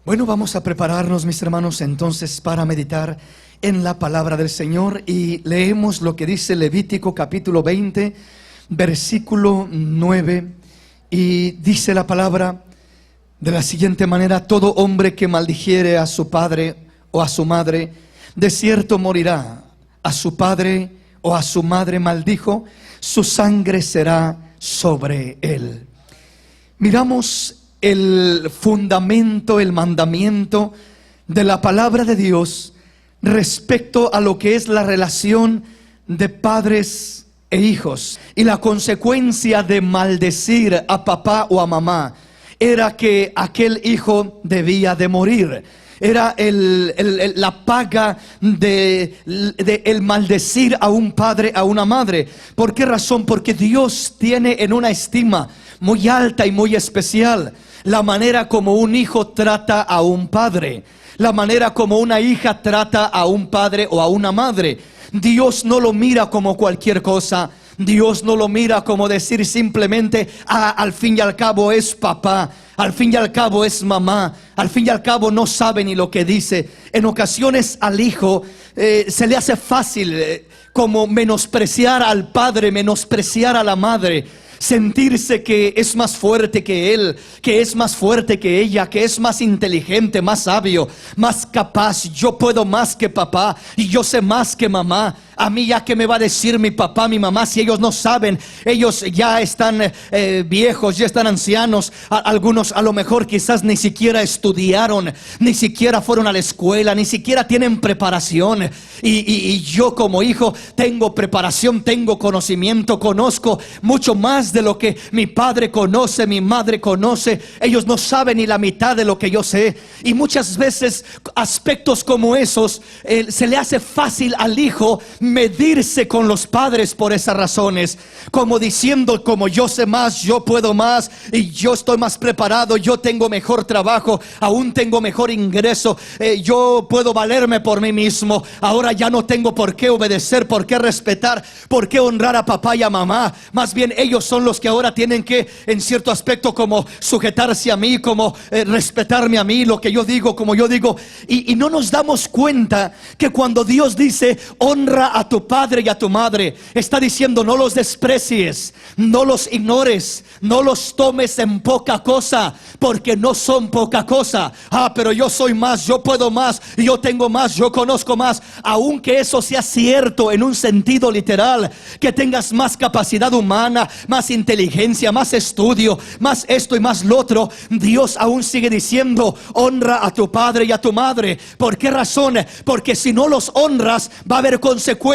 Bueno, vamos a prepararnos, mis hermanos, entonces para meditar en la palabra del Señor, y leemos lo que dice Levítico capítulo 20, versículo 9, y dice la palabra de la siguiente manera: todo hombre que maldijere a su padre o a su madre, de cierto morirá. A su padre o a su madre maldijo, su sangre será sobre él. Miramos el fundamento, el mandamiento de la palabra de Dios respecto a lo que es la relación de padres e hijos. Y la consecuencia de maldecir a papá o a mamá era que aquel hijo debía de morir. Era la paga de el maldecir a un padre, a una madre. ¿Por qué razón? Porque Dios tiene en una estima muy alta y muy especial la manera como un hijo trata a un padre, la manera como una hija trata a un padre o a una madre. Dios no lo mira como cualquier cosa. Dios no lo mira como decir simplemente: al fin y al cabo es papá, al fin y al cabo es mamá, al fin y al cabo no sabe ni lo que dice. En ocasiones al hijo se le hace fácil como menospreciar al padre, menospreciar a la madre, sentirse que es más fuerte que él, que es más fuerte que ella, que es más inteligente, más sabio, más capaz. Yo puedo más que papá y yo sé más que mamá. A mí ya que me va a decir mi papá, mi mamá, si ellos no saben. Ellos ya están viejos, ya están ancianos. Algunos a lo mejor quizás ni siquiera estudiaron, ni siquiera fueron a la escuela, ni siquiera tienen preparación. Y yo como hijo tengo preparación, tengo conocimiento, conozco mucho más de lo que mi padre conoce, mi madre conoce. Ellos no saben ni la mitad de lo que yo sé. Y muchas veces aspectos como esos se le hace fácil al hijo medirse con los padres por esas razones, como diciendo: como yo sé más, yo puedo más, y yo estoy más preparado, yo tengo mejor trabajo, aún tengo mejor ingreso, yo puedo valerme por mí mismo. Ahora ya no tengo por qué obedecer, por qué respetar, por qué honrar a papá y a mamá. Más bien ellos son los que ahora tienen que, en cierto aspecto, como sujetarse a mí, como respetarme a mí, lo que yo digo, como yo digo. Y no nos damos cuenta que cuando Dios dice: honra a tu padre y a tu madre, está diciendo: no los desprecies, no los ignores, no los tomes en poca cosa, porque no son poca cosa. Pero yo soy más, yo puedo más, yo tengo más, yo conozco más. Aunque eso sea cierto en un sentido literal, que tengas más capacidad humana, más inteligencia, más estudio, más esto y más lo otro, Dios aún sigue diciendo: honra a tu padre y a tu madre. ¿Por qué razón? Porque si no los honras, va a haber consecuencias,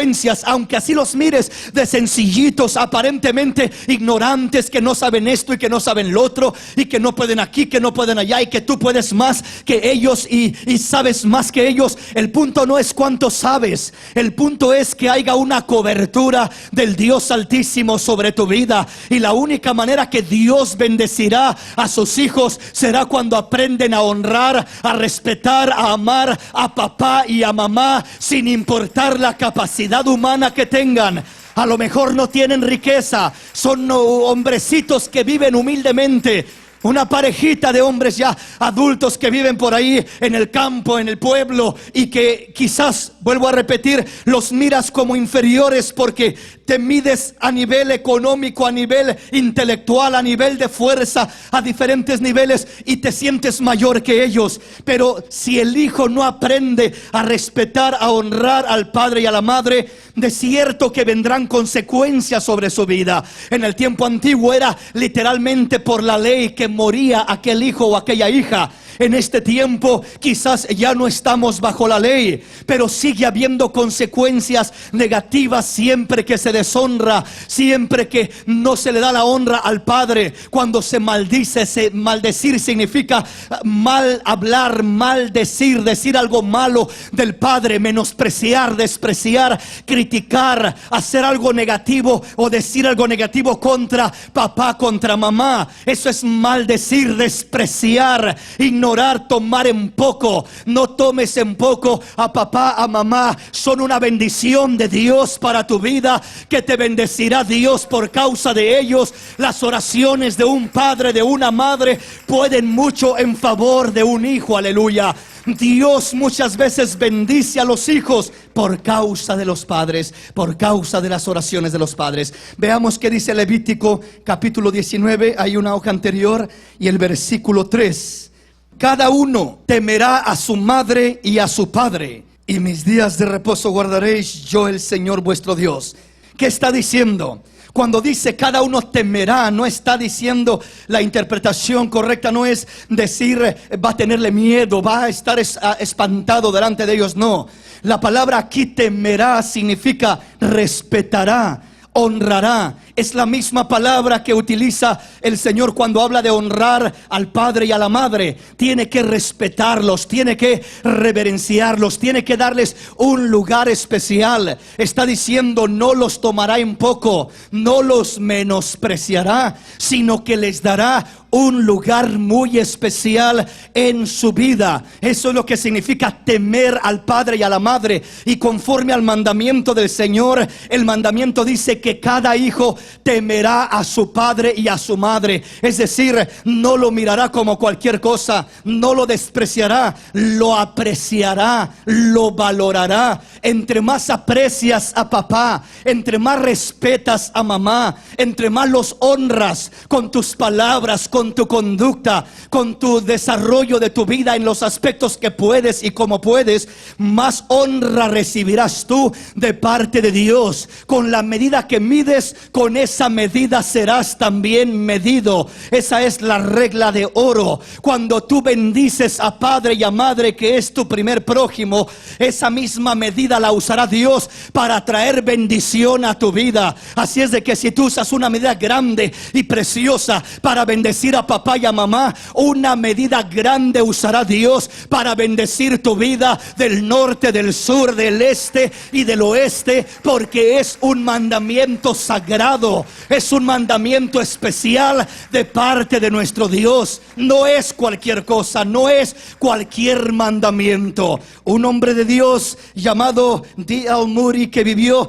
aunque así los mires de sencillitos, aparentemente ignorantes, que no saben esto y que no saben lo otro, y que no pueden aquí, que no pueden allá, y que tú puedes más que ellos y sabes más que ellos. El punto no es cuánto sabes, el punto es que haya una cobertura del Dios Altísimo sobre tu vida. Y la única manera que Dios bendecirá a sus hijos será cuando aprenden a honrar, a respetar, a amar a papá y a mamá, sin importar la capacidad humana que tengan. A lo mejor no tienen riqueza, son hombrecitos que viven humildemente, una parejita de hombres ya adultos que viven por ahí en el campo, en el pueblo, y que quizás, vuelvo a repetir, los miras como inferiores porque te mides a nivel económico, a nivel intelectual, a nivel de fuerza, a diferentes niveles, y te sientes mayor que ellos. Pero si el hijo no aprende a respetar, a honrar al padre y a la madre, de cierto que vendrán consecuencias sobre su vida. En el tiempo antiguo era literalmente por la ley que moría aquel hijo o aquella hija. En este tiempo quizás ya no estamos bajo la ley, pero sigue habiendo consecuencias negativas siempre que se deshonra, siempre que no se le da la honra al padre. Cuando se maldice, maldecir significa mal hablar, maldecir, decir algo malo del padre, menospreciar, despreciar, criticar, hacer algo negativo o decir algo negativo contra papá, contra mamá. Eso es maldecir, despreciar, ignorar ignorar, tomar en poco. No tomes en poco a papá, a mamá. Son una bendición de Dios para tu vida, que te bendecirá Dios por causa de ellos. Las oraciones de un padre, de una madre, pueden mucho en favor de un hijo. Aleluya. Dios muchas veces bendice a los hijos por causa de los padres, por causa de las oraciones de los padres. Veamos qué dice Levítico capítulo 19, hay una hoja anterior, y el versículo 3. Cada uno temerá a su madre y a su padre, y mis días de reposo guardaréis, yo el Señor vuestro Dios. ¿Qué está diciendo? Cuando dice cada uno temerá, no está diciendo, la interpretación correcta no es decir va a tenerle miedo, va a estar espantado delante de ellos. No, la palabra aquí temerá significa respetará, honrará. Es la misma palabra que utiliza el Señor cuando habla de honrar al padre y a la madre. Tiene que respetarlos, tiene que reverenciarlos, tiene que darles un lugar especial. Está diciendo, no los tomará en poco, no los menospreciará, sino que les dará un lugar muy especial en su vida. Eso es lo que significa temer al padre y a la madre. Y conforme al mandamiento del Señor, el mandamiento dice que cada hijo temerá a su padre y a su madre. Es decir, no lo mirará como cualquier cosa, no lo despreciará, lo apreciará, lo valorará. Entre más aprecias a papá, entre más respetas a mamá, entre más los honras con tus palabras, con tu conducta, con tu desarrollo de tu vida en los aspectos que puedes y como puedes, más honra recibirás tú de parte de Dios. Con la medida que mides, con esa medida serás también medido. Esa es la regla de oro. Cuando tú bendices a padre y a madre, que es tu primer prójimo, esa misma medida la usará Dios para traer bendición a tu vida. Así es de que si tú usas una medida grande y preciosa para bendecir a papá y a mamá, una medida grande usará Dios para bendecir tu vida, del norte, del sur, del este y del oeste, porque es un mandamiento sagrado, es un mandamiento especial de parte de nuestro Dios. No es cualquier cosa, no es cualquier mandamiento. Un hombre de Dios llamado D.L. Moody, que vivió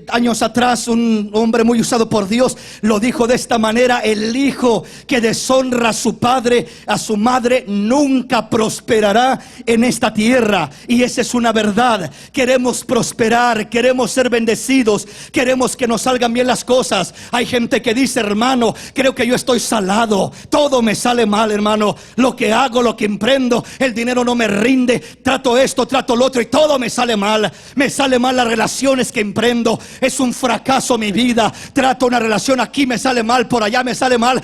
años atrás, un hombre muy usado por Dios, lo dijo de esta manera: el hijo que deshonra a su padre, a su madre, nunca prosperará en esta tierra. Y esa es una verdad. Queremos prosperar, queremos ser bendecidos, queremos que nos salgan bien las cosas. Hay gente que dice: hermano, creo que yo estoy salado, todo me sale mal, hermano, lo que hago, lo que emprendo, el dinero no me rinde, trato esto, trato lo otro y todo me sale mal. Me sale mal las relaciones que emprendo, es un fracaso mi vida. Trato una relación, aquí me sale mal, por allá me sale mal,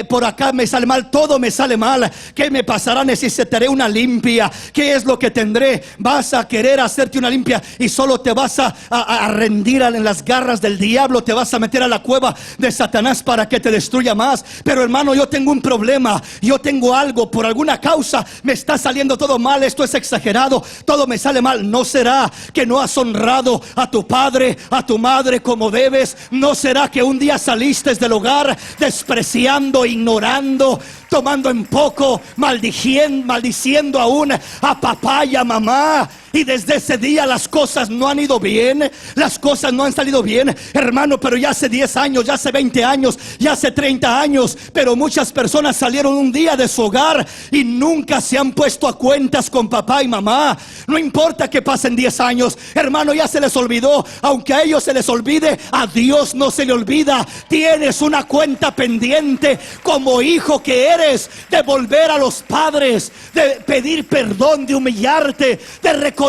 por acá me sale mal, todo me sale mal. ¿Qué me pasará? Necesitaré una limpia. ¿Qué es lo que tendré? Vas a querer hacerte una limpia y solo te vas a rendir en las garras del diablo, te vas a meter a la cueva de Satanás para que te destruya más. Pero hermano, yo tengo un problema, yo tengo algo, por alguna causa me está saliendo todo mal, esto es exagerado, todo me sale mal. ¿No será que no has honrado a tu padre, a tu madre como debes? ¿No será que un día saliste del hogar despreciando, ignorando, tomando en poco, maldiciendo aún a papá y a mamá? Y desde ese día las cosas no han ido bien, las cosas no han salido bien, hermano. Pero ya hace 10 años, ya hace 20 años, ya hace 30 años, pero muchas personas salieron un día de su hogar y nunca se han puesto a cuentas con papá y mamá. No importa que pasen 10 años, hermano, ya se les olvidó. Aunque a ellos se les olvide, a Dios no se le olvida. Tienes una cuenta pendiente como hijo que eres, de volver a los padres, de pedir perdón, de humillarte, de reconocer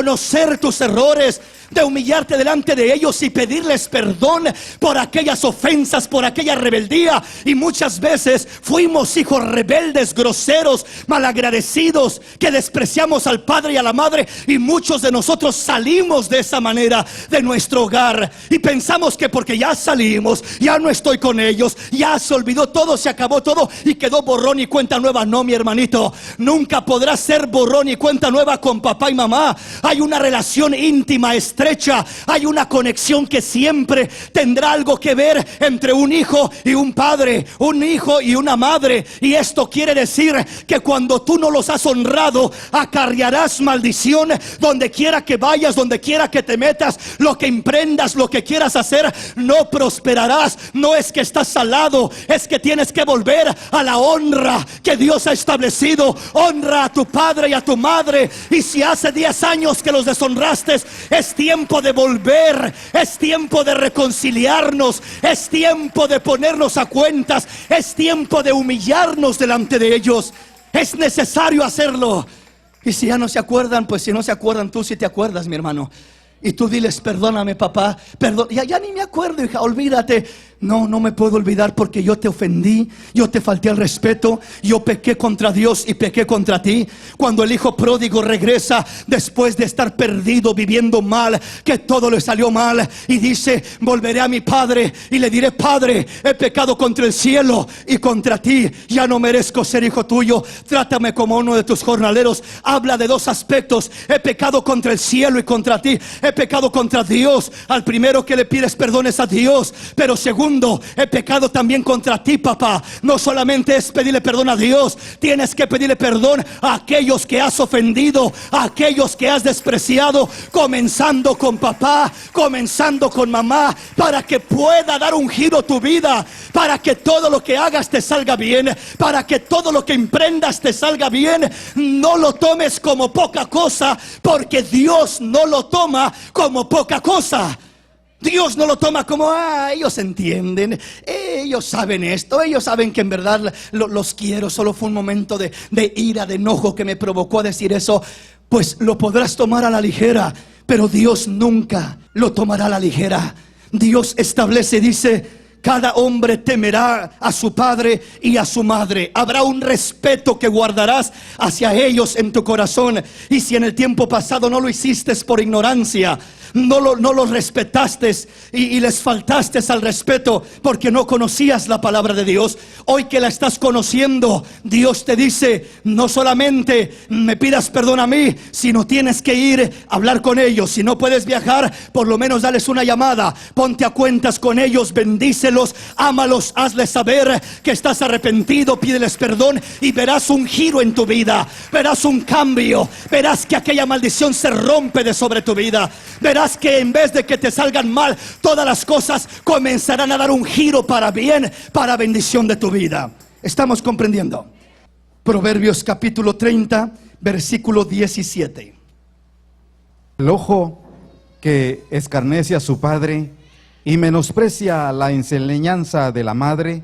tus errores, de humillarte delante de ellos y pedirles perdón por aquellas ofensas, por aquella rebeldía. Y muchas veces fuimos hijos rebeldes, groseros, malagradecidos, que despreciamos al padre y a la madre, y muchos de nosotros salimos de esa manera de nuestro hogar y pensamos que porque ya salimos, ya no estoy con ellos, ya se olvidó todo, se acabó todo y quedó borrón y cuenta nueva. No, mi hermanito, nunca podrás ser borrón y cuenta nueva con papá y mamá. Hay una relación íntima, estrecha, estrecha. Hay una conexión que siempre tendrá algo que ver entre un hijo y un padre, un hijo y una madre. Y esto quiere decir que cuando tú no los has honrado, acarrearás maldición donde quiera que vayas, donde quiera que te metas. Lo que emprendas, lo que quieras hacer, no prosperarás. No es que estás salado, es que tienes que volver a la honra que Dios ha establecido. Honra a tu padre y a tu madre. Y si hace 10 años que los deshonraste, es tiempo de volver, es tiempo de reconciliarnos, es tiempo de ponernos a cuentas, es tiempo de humillarnos delante de ellos. Es necesario hacerlo. Y si ya no se acuerdan, pues si no se acuerdan, tú sí te acuerdas, mi hermano. Y tú diles: perdóname, papá, perdón. Ya ni me acuerdo, hija, olvídate. No me puedo olvidar porque yo te ofendí, yo te falté al respeto, yo pequé contra Dios y pequé contra ti. Cuando el hijo pródigo regresa después de estar perdido, viviendo mal, que todo le salió mal, y dice: volveré a mi padre y le diré: Padre, he pecado contra el cielo y contra ti, ya no merezco ser hijo tuyo, trátame como uno de tus jornaleros. Habla de dos aspectos: he pecado contra el cielo y contra ti, he pecado contra Dios. Al primero que le pides perdón es a Dios, pero segundo, he pecado también contra ti, papá. No solamente es pedirle perdón a Dios, tienes que pedirle perdón a aquellos que has ofendido, a aquellos que has despreciado, comenzando con papá, comenzando con mamá, para que pueda dar un giro tu vida, para que todo lo que hagas te salga bien, para que todo lo que emprendas te salga bien. No lo tomes como poca cosa, porque Dios no lo toma como poca cosa. Dios no lo toma como: ellos entienden, ellos saben esto, ellos saben que en verdad los quiero, solo fue un momento de ira, de enojo que me provocó a decir eso. Pues lo podrás tomar a la ligera, pero Dios nunca lo tomará a la ligera. Dios establece, dice: cada hombre temerá a su padre y a su madre. Habrá un respeto que guardarás hacia ellos en tu corazón. Y si en el tiempo pasado no lo hiciste por ignorancia, no los respetaste y les faltaste al respeto porque no conocías la palabra de Dios, hoy que la estás conociendo, Dios te dice: no solamente me pidas perdón a mí, sino tienes que ir a hablar con ellos. Si no puedes viajar, por lo menos dales una llamada, ponte a cuentas con ellos, bendícelos, ámalos, hazles saber que estás arrepentido, pídeles perdón, y verás un giro en tu vida, verás un cambio, verás que aquella maldición se rompe de sobre tu vida, verás que en vez de que te salgan mal, todas las cosas comenzarán a dar un giro para bien, para bendición de tu vida. ¿Estamos comprendiendo? Proverbios capítulo 30, versículo 17. El ojo que escarnece a su padre y menosprecia la enseñanza de la madre,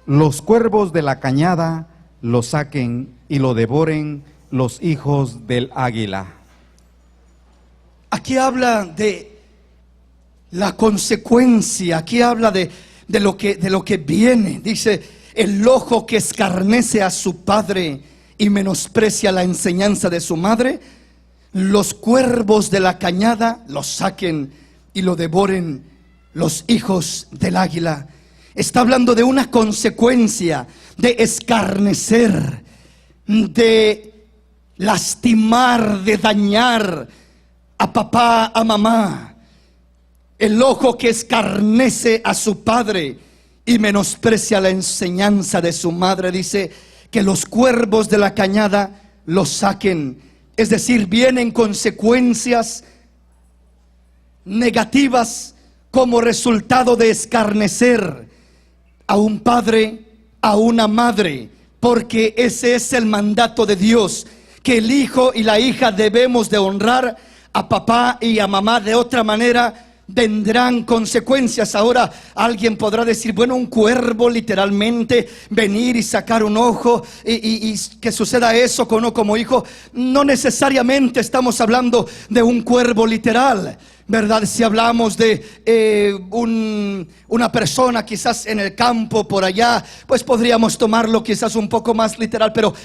los cuervos de la cañada lo saquen y lo devoren los hijos del águila. Aquí habla de la consecuencia, aquí habla de lo que viene. Dice: el ojo que escarnece a su padre y menosprecia la enseñanza de su madre, los cuervos de la cañada lo saquen y lo devoren los hijos del águila. Está hablando de una consecuencia de escarnecer, de lastimar, de dañar a papá, a mamá. El ojo que escarnece a su padre y menosprecia la enseñanza de su madre, dice que los cuervos de la cañada lo saquen. Es decir, vienen consecuencias negativas como resultado de escarnecer a un padre, a una madre, porque ese es el mandato de Dios, que el hijo y la hija debemos de honrar a papá y a mamá. De otra manera vendrán consecuencias. Ahora alguien podrá decir: bueno, un cuervo, literalmente venir y sacar un ojo y que suceda eso con uno como hijo. No necesariamente estamos hablando de un cuervo literal, ¿verdad? Si hablamos de una persona quizás en el campo por allá, pues podríamos tomarlo quizás un poco más literal. Pero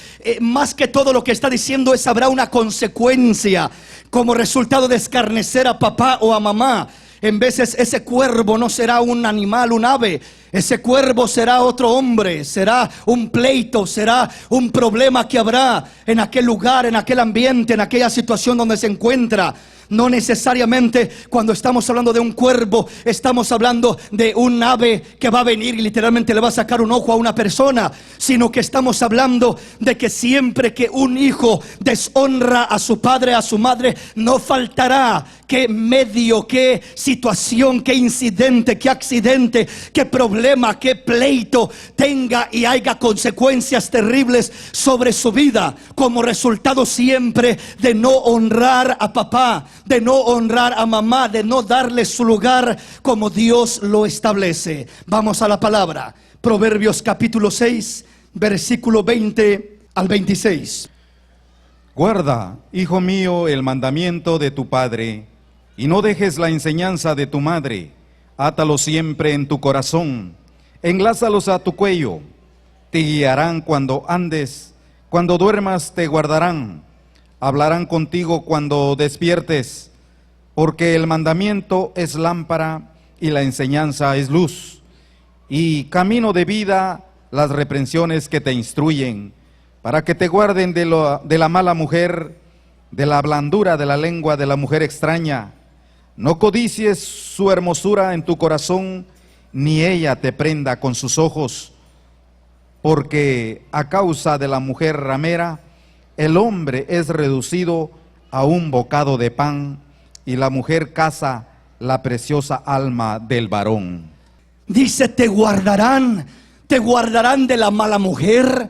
más que todo lo que está diciendo es: habrá una consecuencia como resultado de escarnecer a papá o a mamá. En veces ese cuervo no será un animal, un ave. Ese cuervo será otro hombre, será un pleito, será un problema que habrá en aquel lugar, en aquel ambiente, en aquella situación donde se encuentra. No necesariamente cuando estamos hablando de un cuervo estamos hablando de un ave que va a venir y literalmente le va a sacar un ojo a una persona, sino que estamos hablando de que siempre que un hijo deshonra a su padre, a su madre, no faltará qué medio, qué situación, qué incidente, qué accidente, qué problema, qué pleito tenga y haya consecuencias terribles sobre su vida, como resultado siempre de no honrar a papá, de no honrar a mamá, de no darle su lugar como Dios lo establece. Vamos a la palabra. Proverbios capítulo 6, versículo 20 al 26. Guarda, hijo mío, el mandamiento de tu padre, y no dejes la enseñanza de tu madre. Átalo siempre en tu corazón, englázalos a tu cuello. Te guiarán cuando andes, cuando duermas te guardarán. Hablarán contigo cuando despiertes, porque el mandamiento es lámpara y la enseñanza es luz, y camino de vida las reprensiones que te instruyen, para que te guarden de la mala mujer, de la blandura de la lengua de la mujer extraña. No codicies su hermosura en tu corazón, ni ella te prenda con sus ojos, porque a causa de la mujer ramera, el hombre es reducido a un bocado de pan, y la mujer caza la preciosa alma del varón. Dice, te guardarán de la mala mujer,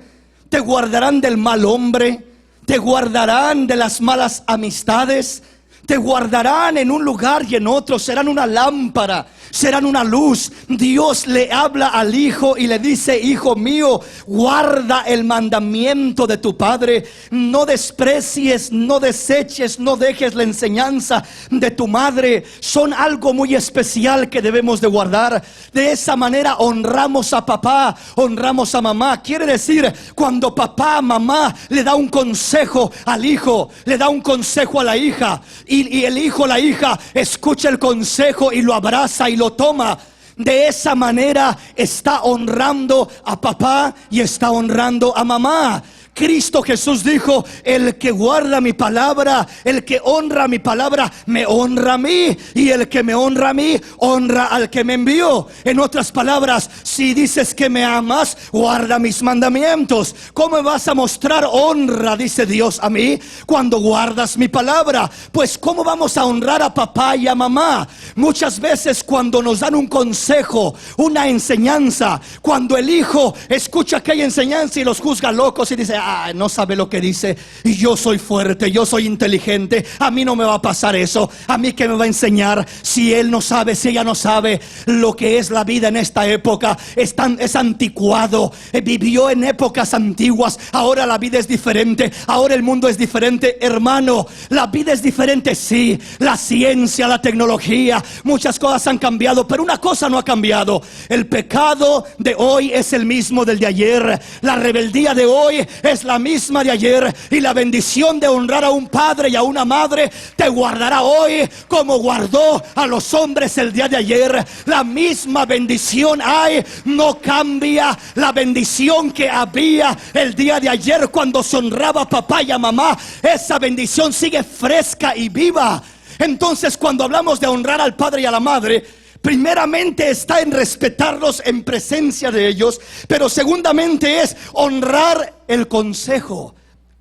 te guardarán del mal hombre, te guardarán de las malas amistades, te guardarán en un lugar y en otro, serán una lámpara, serán una luz. Dios le habla al hijo y le dice, hijo mío, guarda el mandamiento de tu padre, no desprecies, no deseches, no dejes la enseñanza de tu madre. Son algo muy especial que debemos de guardar. De esa manera honramos a papá, honramos a mamá. Quiere decir, cuando papá, mamá le da un consejo al hijo, le da un consejo a la hija, y el hijo, la hija, escucha el consejo y lo abraza y lo toma. De esa manera está honrando a papá y está honrando a mamá. Cristo Jesús dijo, el que guarda mi palabra, el que honra mi palabra, me honra a mí, y el que me honra a mí, honra al que me envió. En otras palabras, si dices que me amas, guarda mis mandamientos. ¿Cómo vas a mostrar honra, dice Dios, a mí, cuando guardas mi palabra? Pues ¿cómo vamos a honrar a papá y a mamá? Muchas veces cuando nos dan un consejo, una enseñanza, cuando el hijo escucha aquella enseñanza y los juzga locos y dice, no sabe lo que dice, y yo soy fuerte, yo soy inteligente, a mí no me va a pasar eso, a mí que me va a enseñar, si él no sabe, si ella no sabe lo que es la vida en esta época. Es anticuado, vivió en épocas antiguas, ahora la vida es diferente, ahora el mundo es diferente. Hermano, la vida es diferente, sí, la ciencia, la tecnología, muchas cosas han cambiado, pero una cosa no ha cambiado: el pecado de hoy es el mismo del de ayer, la rebeldía de hoy es la misma de ayer, y la bendición de honrar a un padre y a una madre te guardará hoy como guardó a los hombres el día de ayer. La misma bendición hay, no cambia. La bendición que había el día de ayer cuando se honraba a papá y a mamá, esa bendición sigue fresca y viva. Entonces, cuando hablamos de honrar al padre y a la madre, primeramente está en respetarlos en presencia de ellos, pero segundamente es honrar el consejo,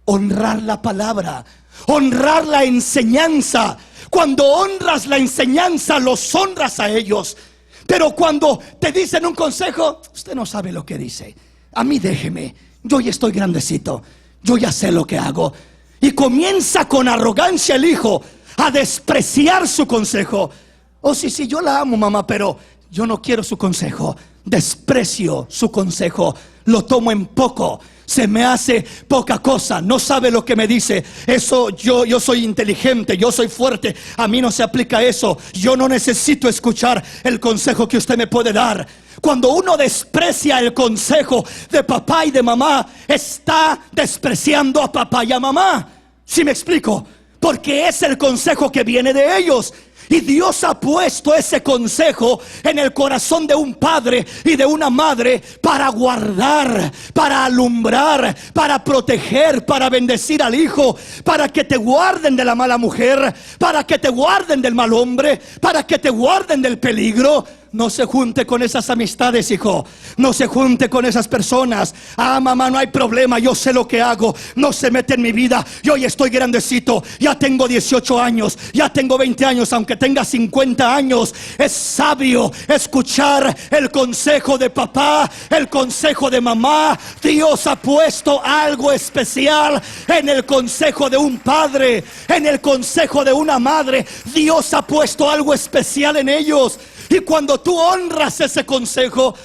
honrar la palabra, honrar la enseñanza. Cuando honras la enseñanza, los honras a ellos. Pero cuando te dicen un consejo, usted no sabe lo que dice, a mí déjeme, yo ya estoy grandecito, yo ya sé lo que hago. Y comienza con arrogancia el hijo a despreciar su consejo. Oh, sí, yo la amo, mamá, pero yo no quiero su consejo. Desprecio su consejo, lo tomo en poco, se me hace poca cosa, no sabe lo que me dice. Eso, yo soy inteligente, yo soy fuerte, a mí no se aplica eso. Yo no necesito escuchar el consejo que usted me puede dar. Cuando uno desprecia el consejo de papá y de mamá, está despreciando a papá y a mamá. ¿Sí me explico? Porque es el consejo que viene de ellos. Y Dios ha puesto ese consejo en el corazón de un padre y de una madre para guardar, para alumbrar, para proteger, para bendecir al hijo, para que te guarden de la mala mujer, para que te guarden del mal hombre, para que te guarden del peligro. No se junte con esas amistades, hijo. No se junte con esas personas. Ah, mamá, no hay problema, yo sé lo que hago. No se mete en mi vida. Yo ya estoy grandecito. Ya tengo 18 años. Ya tengo 20 años. Aunque tenga 50 años. Es sabio escuchar el consejo de papá, el consejo de mamá. Dios ha puesto algo especial en el consejo de un padre, en el consejo de una madre. Dios ha puesto algo especial en ellos. Y cuando tú honras ese consejo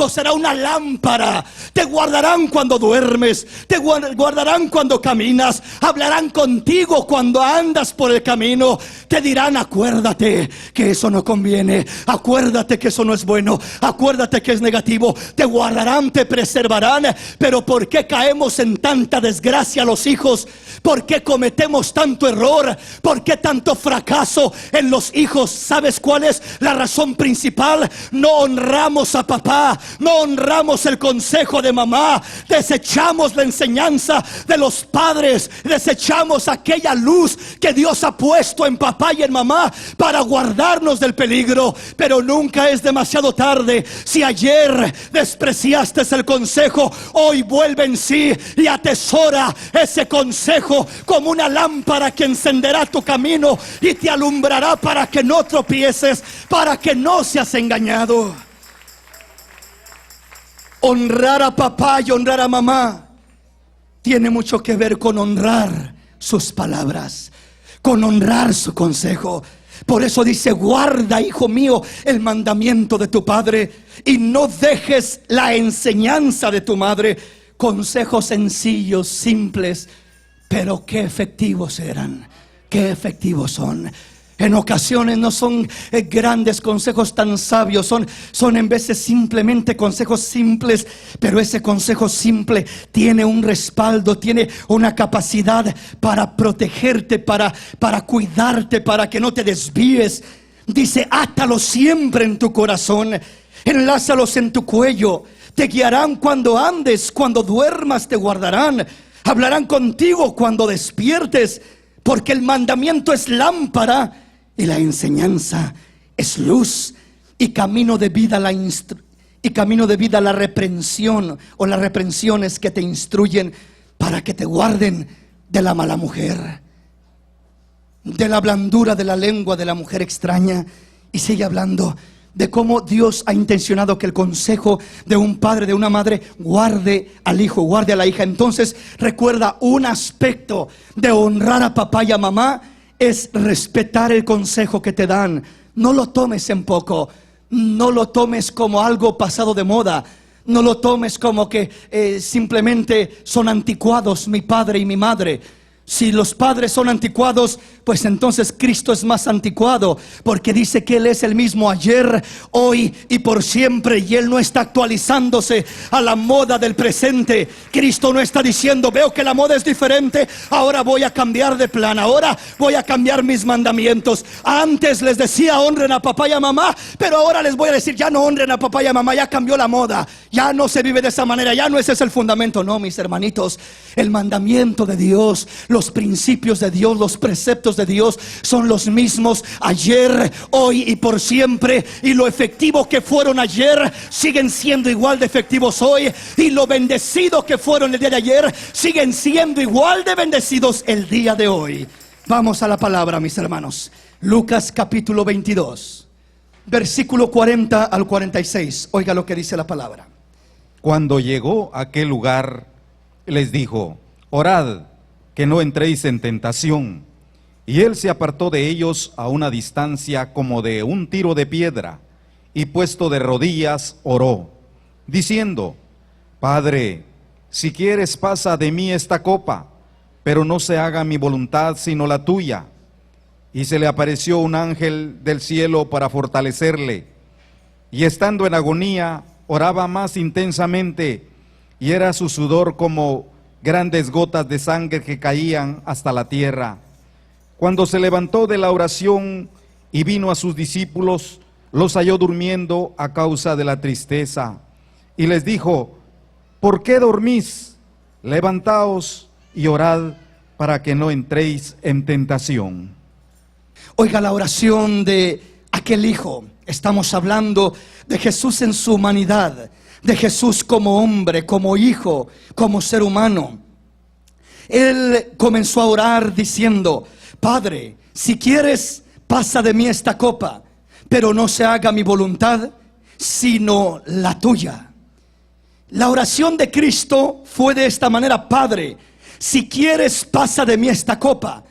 será una lámpara. Te guardarán cuando duermes, te guardarán cuando caminas, hablarán contigo cuando andas por el camino. Te dirán: acuérdate que eso no conviene, acuérdate que eso no es bueno, acuérdate que es negativo. Te guardarán, te preservarán. Pero ¿por qué caemos en tanta desgracia los hijos? ¿Por qué cometemos tanto error? ¿Por qué tanto fracaso en los hijos? ¿Sabes cuál es la razón principal? No honramos a papá, no honramos el consejo de mamá, desechamos la enseñanza de los padres, desechamos aquella luz que Dios ha puesto en papá y en mamá para guardarnos del peligro. Pero nunca es demasiado tarde. Si ayer despreciaste el consejo, hoy vuelve en sí y atesora ese consejo como una lámpara que encenderá tu camino y te alumbrará para que no tropieces, para que no seas engañado. Honrar a papá y honrar a mamá tiene mucho que ver con honrar sus palabras, con honrar su consejo. Por eso dice: guarda, hijo mío, el mandamiento de tu padre y no dejes la enseñanza de tu madre. Consejos sencillos, simples, pero qué efectivos eran, qué efectivos son. En ocasiones no son grandes consejos tan sabios, son en veces simplemente consejos simples, pero ese consejo simple tiene un respaldo, tiene una capacidad para protegerte, para cuidarte, para que no te desvíes. Dice: átalos siempre en tu corazón, enlázalos en tu cuello, te guiarán cuando andes, cuando duermas te guardarán, hablarán contigo cuando despiertes, porque el mandamiento es lámpara y la enseñanza es luz, y camino de vida la reprensión o las reprensiones que te instruyen para que te guarden de la mala mujer, de la blandura de la lengua de la mujer extraña. Y sigue hablando de cómo Dios ha intencionado que el consejo de un padre, de una madre, guarde al hijo, guarde a la hija. Entonces recuerda, un aspecto de honrar a papá y a mamá es respetar el consejo que te dan. No lo tomes en poco, no lo tomes como algo pasado de moda, no lo tomes como que simplemente son anticuados mi padre y mi madre. Si los padres son anticuados, pues entonces Cristo es más anticuado, porque dice que Él es el mismo ayer, hoy y por siempre, y Él no está actualizándose a la moda del presente. Cristo no está diciendo: veo que la moda es diferente, ahora voy a cambiar de plan, ahora voy a cambiar mis mandamientos. Antes les decía: honren a papá y a mamá, pero ahora les voy a decir: ya no honren a papá y a mamá, ya cambió la moda, ya no se vive de esa manera, ya no ese es el fundamento. No, mis hermanitos, el mandamiento de Dios, los principios de Dios, los preceptos de Dios son los mismos ayer, hoy y por siempre. Y lo efectivo que fueron ayer siguen siendo igual de efectivos hoy. Y lo bendecidos que fueron el día de ayer siguen siendo igual de bendecidos el día de hoy. Vamos a la palabra, mis hermanos. Lucas capítulo 22, versículo 40 al 46. Oiga lo que dice la palabra. Cuando llegó a aquel lugar, les dijo: orad, que no entréis en tentación. Y él se apartó de ellos a una distancia como de un tiro de piedra, y puesto de rodillas oró, diciendo: Padre, si quieres, pasa de mí esta copa, pero no se haga mi voluntad sino la tuya. Y se le apareció un ángel del cielo para fortalecerle, y estando en agonía oraba más intensamente, y era su sudor como grandes gotas de sangre que caían hasta la tierra. Cuando se levantó de la oración, y vino a sus discípulos, los halló durmiendo a causa de la tristeza, y les dijo: ¿por qué dormís? Levantaos y orad para que no entréis en tentación. Oiga la oración de aquel hijo. Estamos hablando de Jesús en su humanidad, de Jesús como hombre, como hijo, como ser humano. Él comenzó a orar diciendo: Padre, si quieres, pasa de mí esta copa, pero no se haga mi voluntad, sino la tuya. La oración de Cristo fue de esta manera: Padre, si quieres, pasa de mí esta copa,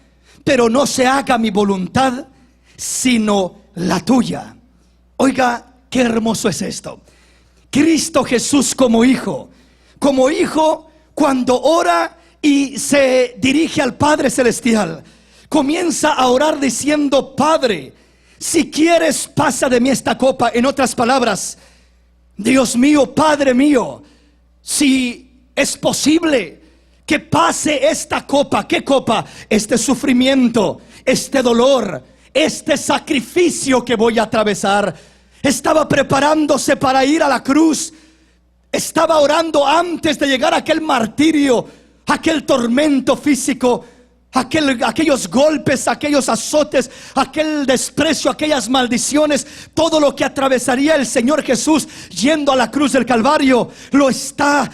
pero no se haga mi voluntad, sino la tuya. Oiga, qué hermoso es esto. Cristo Jesús como hijo, cuando ora y se dirige al Padre Celestial, comienza a orar diciendo: Padre, si quieres, pasa de mí esta copa. En otras palabras, Dios mío, Padre mío, si es posible que pase esta copa. ¿Qué copa? Este sufrimiento, este dolor, este sacrificio que voy a atravesar. Estaba preparándose para ir a la cruz. Estaba orando antes de llegar a aquel martirio, aquel tormento físico, aquellos golpes, aquellos azotes, aquel desprecio, aquellas maldiciones. Todo lo que atravesaría el Señor Jesús yendo a la cruz del Calvario, lo está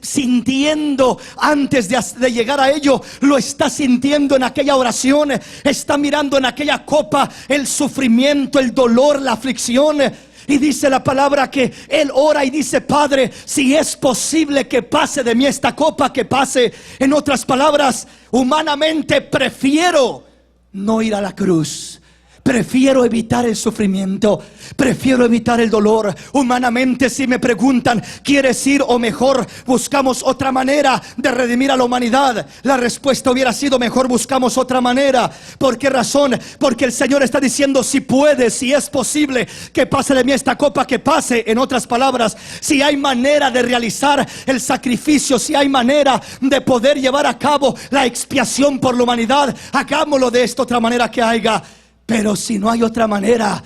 sintiendo antes de llegar a ello. Lo está sintiendo en aquella oración. Está mirando en aquella copa el sufrimiento, el dolor, la aflicción. Y dice la palabra que él ora y dice: Padre, si es posible que pase de mí esta copa, que pase. En otras palabras, humanamente prefiero no ir a la cruz. Prefiero evitar el sufrimiento, prefiero evitar el dolor. Humanamente, si me preguntan: ¿quieres ir o mejor buscamos otra manera de redimir a la humanidad? La respuesta hubiera sido: mejor buscamos otra manera. ¿Por qué razón? Porque el Señor está diciendo: si puedes, si es posible que pase de mí esta copa, que pase. En otras palabras, si hay manera de realizar el sacrificio, si hay manera de poder llevar a cabo la expiación por la humanidad, hagámoslo de esta otra manera que haya. Pero si no hay otra manera,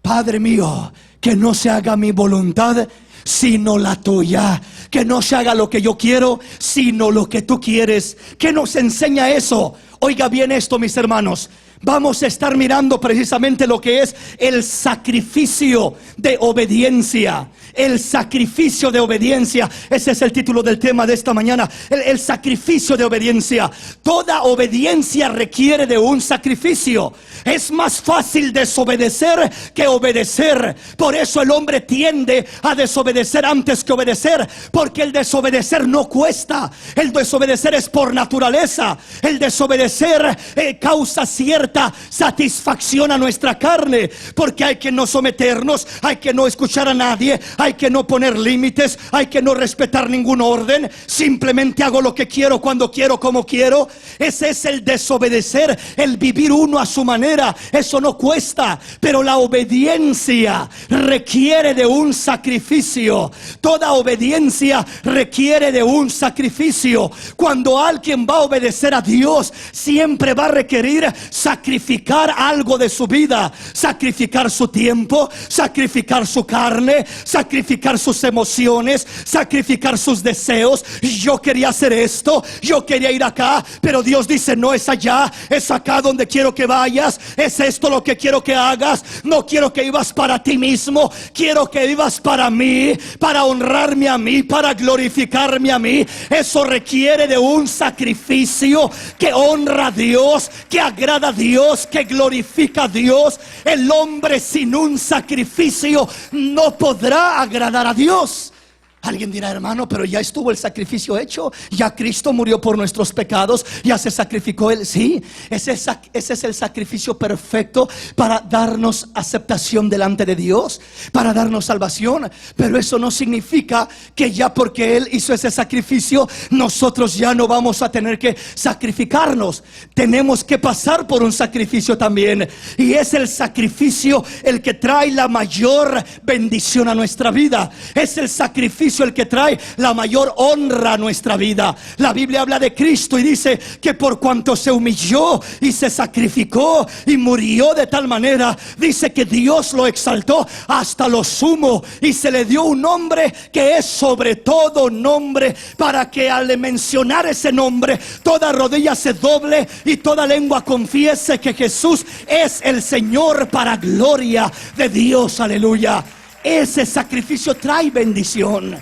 Padre mío, que no se haga mi voluntad, sino la tuya. Que no se haga lo que yo quiero, sino lo que tú quieres. ¿Qué nos enseña eso? Oiga bien esto, mis hermanos. Vamos a estar mirando precisamente lo que es el sacrificio de obediencia. El sacrificio de obediencia. Ese es el título del tema de esta mañana. El sacrificio de obediencia. Toda obediencia requiere de un sacrificio. Es más fácil desobedecer que obedecer. Por eso el hombre tiende a desobedecer antes que obedecer, porque el desobedecer no cuesta. El desobedecer es por naturaleza. El desobedecer causa cierta satisfacción a nuestra carne, porque hay que no someternos, hay que no escuchar a nadie, hay que no poner límites, hay que no respetar ningún orden. Simplemente hago lo que quiero, cuando quiero, como quiero. Ese es el desobedecer, el vivir uno a su manera. Eso no cuesta, pero la obediencia requiere de un sacrificio. Toda obediencia requiere de un sacrificio. Cuando alguien va a obedecer a Dios, siempre va a requerir sacrificar algo de su vida, sacrificar su tiempo, sacrificar su carne, sacrificar sus emociones, sacrificar sus deseos. Yo quería hacer esto, yo quería ir acá, pero Dios dice: no es allá, es acá donde quiero que vayas. Es esto lo que quiero que hagas. No quiero que vivas para ti mismo, quiero que vivas para mí, para honrarme a mí, para glorificarme a mí. Eso requiere de un sacrificio que honra a Dios, que agrada a Dios, que glorifica a Dios. El hombre sin un sacrificio no podrá agradar a Dios. Alguien dirá: hermano, pero ya estuvo el sacrificio hecho, ya Cristo murió por nuestros pecados, ya se sacrificó Él. Sí, ese es el sacrificio perfecto para darnos aceptación delante de Dios, para darnos salvación. Pero eso no significa que ya porque Él hizo ese sacrificio, nosotros ya no vamos a tener que sacrificarnos. Tenemos que pasar por un sacrificio también, y es el sacrificio el que trae la mayor bendición a nuestra vida. Es el sacrificio sacrificio el que trae la mayor honra a nuestra vida. La Biblia habla de Cristo y dice que por cuanto se humilló y se sacrificó y murió de tal manera, dice que Dios lo exaltó hasta lo sumo y se le dio un nombre que es sobre todo nombre, para que al mencionar ese nombre toda rodilla se doble y toda lengua confiese que Jesús es el Señor, para gloria de Dios. Aleluya. Ese sacrificio trae bendición.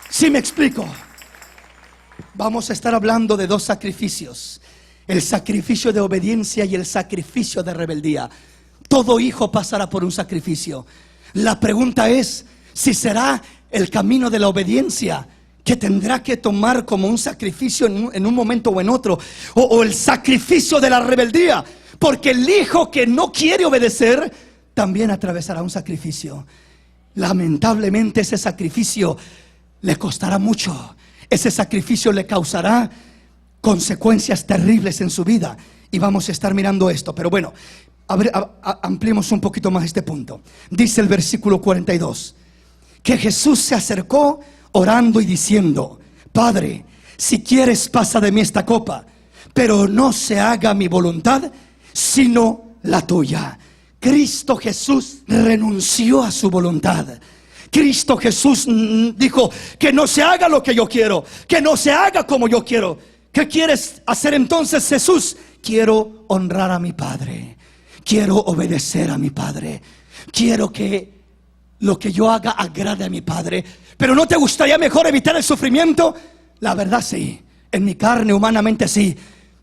¿Sí me explico? Vamos a estar hablando de dos sacrificios: el sacrificio de obediencia y el sacrificio de rebeldía. Todo hijo pasará por un sacrificio. La pregunta es si será el camino de la obediencia, que tendrá que tomar como un sacrificio en un momento o en otro, o el sacrificio de la rebeldía, porque el hijo que no quiere obedecer también atravesará un sacrificio. Lamentablemente ese sacrificio le costará mucho. Ese sacrificio le causará consecuencias terribles en su vida, y vamos a estar mirando esto. Pero bueno, ampliemos un poquito más este punto. Dice el versículo 42 que Jesús se acercó orando y diciendo: Padre, si quieres, pasa de mí esta copa, pero no se haga mi voluntad sino la tuya. Cristo Jesús renunció a su voluntad. Cristo Jesús dijo: que no se haga lo que yo quiero, que no se haga como yo quiero. ¿Qué quieres hacer entonces, Jesús? Quiero honrar a mi Padre, quiero obedecer a mi Padre, quiero que lo que yo haga agrade a mi Padre. Pero ¿no te gustaría mejor evitar el sufrimiento? La verdad sí, en mi carne humanamente sí,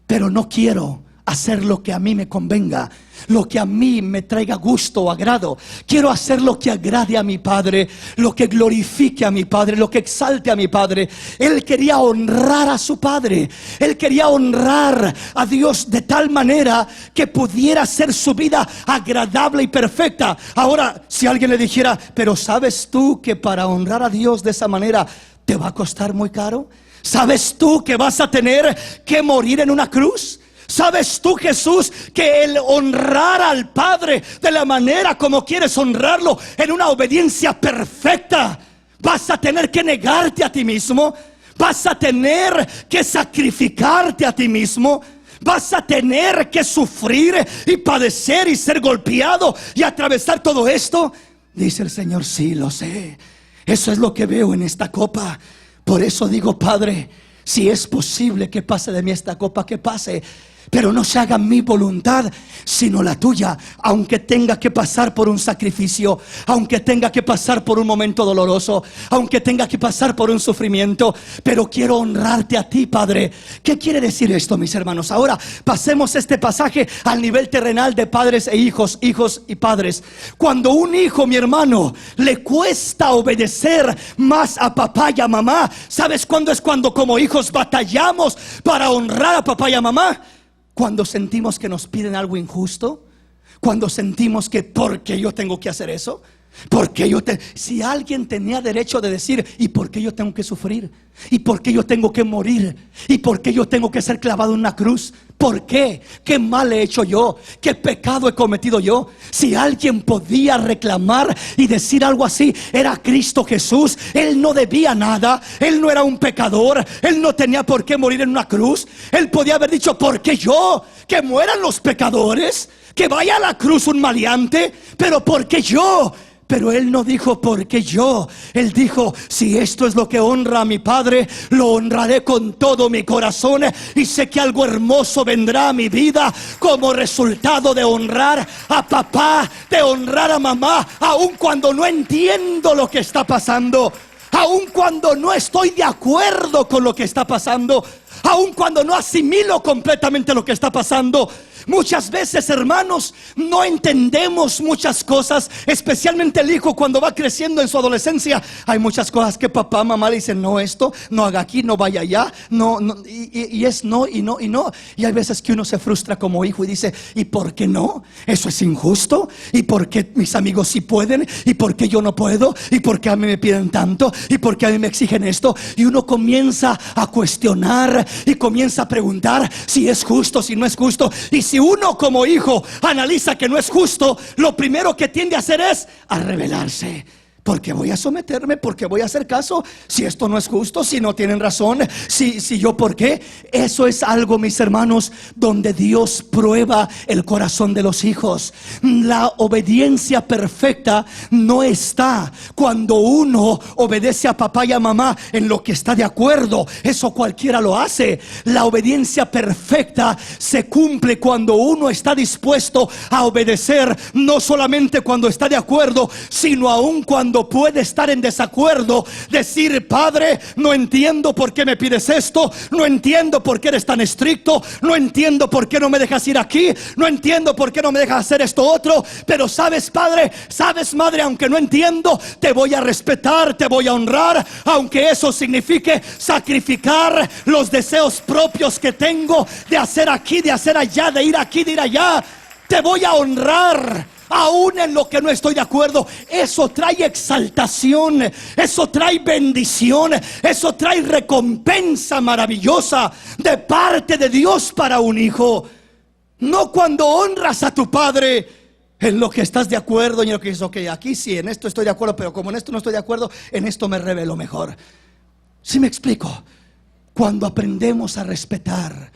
pero no quiero hacer lo que a mí me convenga, lo que a mí me traiga gusto o agrado. Quiero hacer lo que agrade a mi Padre, lo que glorifique a mi Padre, lo que exalte a mi Padre. Él quería honrar a su Padre, él quería honrar a Dios de tal manera que pudiera hacer su vida agradable y perfecta. Ahora, si alguien le dijera: pero ¿sabes tú que para honrar a Dios de esa manera te va a costar muy caro? ¿Sabes tú que vas a tener que morir en una cruz? ¿Sabes tú, Jesús, que el honrar al Padre de la manera como quieres honrarlo, en una obediencia perfecta, vas a tener que negarte a ti mismo? Vas a tener que sacrificarte a ti mismo. Vas a tener que sufrir y padecer y ser golpeado y atravesar todo esto. Dice el Señor: sí, lo sé. Eso es lo que veo en esta copa. Por eso digo: Padre, si es posible que pase de mí esta copa, que pase, pero no se haga mi voluntad sino la tuya. Aunque tenga que pasar por un sacrificio, aunque tenga que pasar por un momento doloroso, aunque tenga que pasar por un sufrimiento, pero quiero honrarte a ti, Padre. ¿Qué quiere decir esto, mis hermanos? Ahora pasemos este pasaje al nivel terrenal de padres e hijos, hijos y padres. Cuando un hijo, mi hermano, le cuesta obedecer más a papá y a mamá, ¿sabes cuándo es? Cuando como hijos batallamos para honrar a papá y a mamá. Cuando sentimos que nos piden algo injusto, cuando sentimos que ¿por qué yo tengo que hacer eso? Si alguien tenía derecho de decir: ¿y por qué yo tengo que sufrir? ¿Y por qué yo tengo que morir? ¿Y por qué yo tengo que ser clavado en una cruz? ¿Por qué? ¿Qué mal he hecho yo? ¿Qué pecado he cometido yo? Si alguien podía reclamar y decir algo así, era Cristo Jesús. Él no debía nada, él no era un pecador, él no tenía por qué morir en una cruz. Él podía haber dicho: ¿por qué yo? Que mueran los pecadores, que vaya a la cruz un maleante, pero ¿por qué yo? Pero él no dijo: porque yo. Él dijo: si esto es lo que honra a mi Padre, lo honraré con todo mi corazón, y sé que algo hermoso vendrá a mi vida como resultado de honrar a papá, de honrar a mamá, aun cuando no entiendo lo que está pasando, aun cuando no estoy de acuerdo con lo que está pasando, aun cuando no asimilo completamente lo que está pasando. Muchas veces, hermanos, no entendemos muchas cosas, especialmente el hijo cuando va creciendo en su adolescencia. Hay muchas cosas que papá, mamá le dicen: no esto, no haga aquí, no vaya allá, no, y es no, y no, y no. Y hay veces que uno se frustra como hijo y dice: ¿y por qué no? Eso es injusto. ¿Y por qué mis amigos sí pueden? ¿Y por qué yo no puedo? ¿Y por qué a mí me piden tanto? ¿Y por qué a mí me exigen esto? Y uno comienza a cuestionar y comienza a preguntar si es justo, si no es justo. Y si uno como hijo analiza que no es justo, lo primero que tiende a hacer es a rebelarse. Porque voy a someterme, porque voy a hacer caso. Si esto no es justo, si no tienen razón, si yo, ¿por qué? Eso es algo, mis hermanos, donde Dios prueba el corazón de los hijos. La obediencia perfecta no está cuando uno obedece a papá y a mamá en lo que está de acuerdo. Eso cualquiera lo hace. La obediencia perfecta se cumple cuando uno está dispuesto a obedecer, no solamente cuando está de acuerdo, sino aún cuando puede estar en desacuerdo. Decir: Padre, no entiendo por qué me pides esto, no entiendo por qué eres tan estricto, no entiendo por qué no me dejas ir aquí, no entiendo por qué no me dejas hacer esto otro, pero sabes, Padre, sabes, Madre, aunque no entiendo, te voy a respetar, te voy a honrar, aunque eso signifique sacrificar los deseos propios que tengo de hacer aquí, de hacer allá, de ir aquí, de ir allá. Te voy a honrar aún en lo que no estoy de acuerdo. Eso trae exaltación, eso trae bendición, eso trae recompensa maravillosa de parte de Dios para un hijo. No cuando honras a tu padre en lo que estás de acuerdo y en lo que dices: ok, aquí sí, en esto estoy de acuerdo, pero como en esto no estoy de acuerdo, en esto me revelo mejor. ¿Sí me explico? Cuando aprendemos a respetar,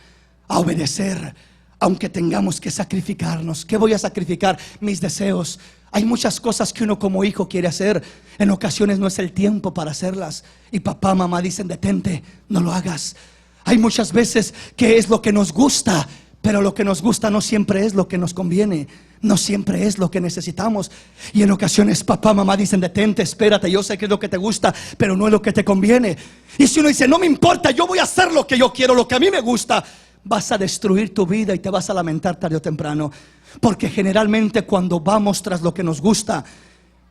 a obedecer, aunque tengamos que sacrificarnos. ¿Qué voy a sacrificar? Mis deseos. Hay muchas cosas que uno como hijo quiere hacer. En ocasiones no es el tiempo para hacerlas. Y papá, mamá dicen: detente, no lo hagas. Hay muchas veces que es lo que nos gusta, pero lo que nos gusta no siempre es lo que nos conviene, no siempre es lo que necesitamos. Y en ocasiones papá, mamá dicen: detente, espérate, yo sé que es lo que te gusta, pero no es lo que te conviene. Y si uno dice: no me importa, yo voy a hacer lo que yo quiero, lo que a mí me gusta, vas a destruir tu vida y te vas a lamentar tarde o temprano. Porque generalmente cuando vamos tras lo que nos gusta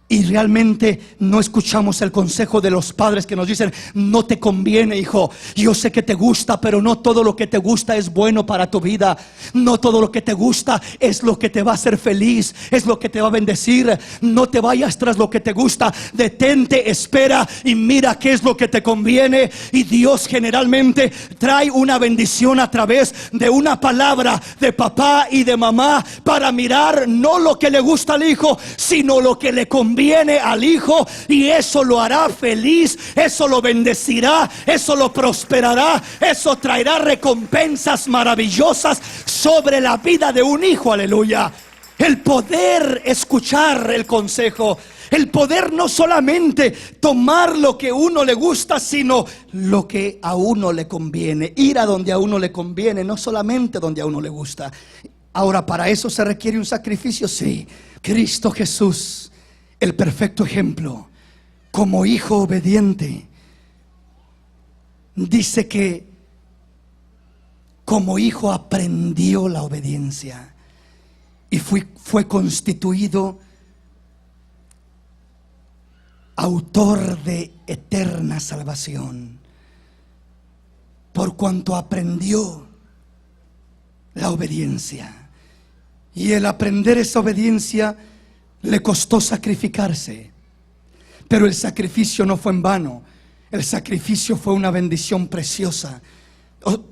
y realmente no escuchamos el consejo de los padres que nos dicen: no te conviene, hijo, yo sé que te gusta, pero no todo lo que te gusta es bueno para tu vida. No todo lo que te gusta es lo que te va a hacer feliz, es lo que te va a bendecir. No te vayas tras lo que te gusta. Detente, espera y mira qué es lo que te conviene. Y Dios generalmente trae una bendición a través de una palabra de papá y de mamá, para mirar no lo que le gusta al hijo, sino lo que le conviene al hijo. Y eso lo hará feliz, eso lo bendecirá, eso lo prosperará, eso traerá recompensas maravillosas sobre la vida de un hijo. Aleluya. El poder escuchar el consejo, el poder no solamente tomar lo que a uno le gusta, sino lo que a uno le conviene, ir a donde a uno le conviene, no solamente donde a uno le gusta. Ahora, para eso se requiere un sacrificio. Sí, Cristo Jesús, el perfecto ejemplo, como hijo obediente, dice que como hijo aprendió la obediencia y fue constituido autor de eterna salvación, por cuanto aprendió la obediencia. Y el aprender esa obediencia le costó sacrificarse, pero el sacrificio no fue en vano. El sacrificio fue una bendición preciosa,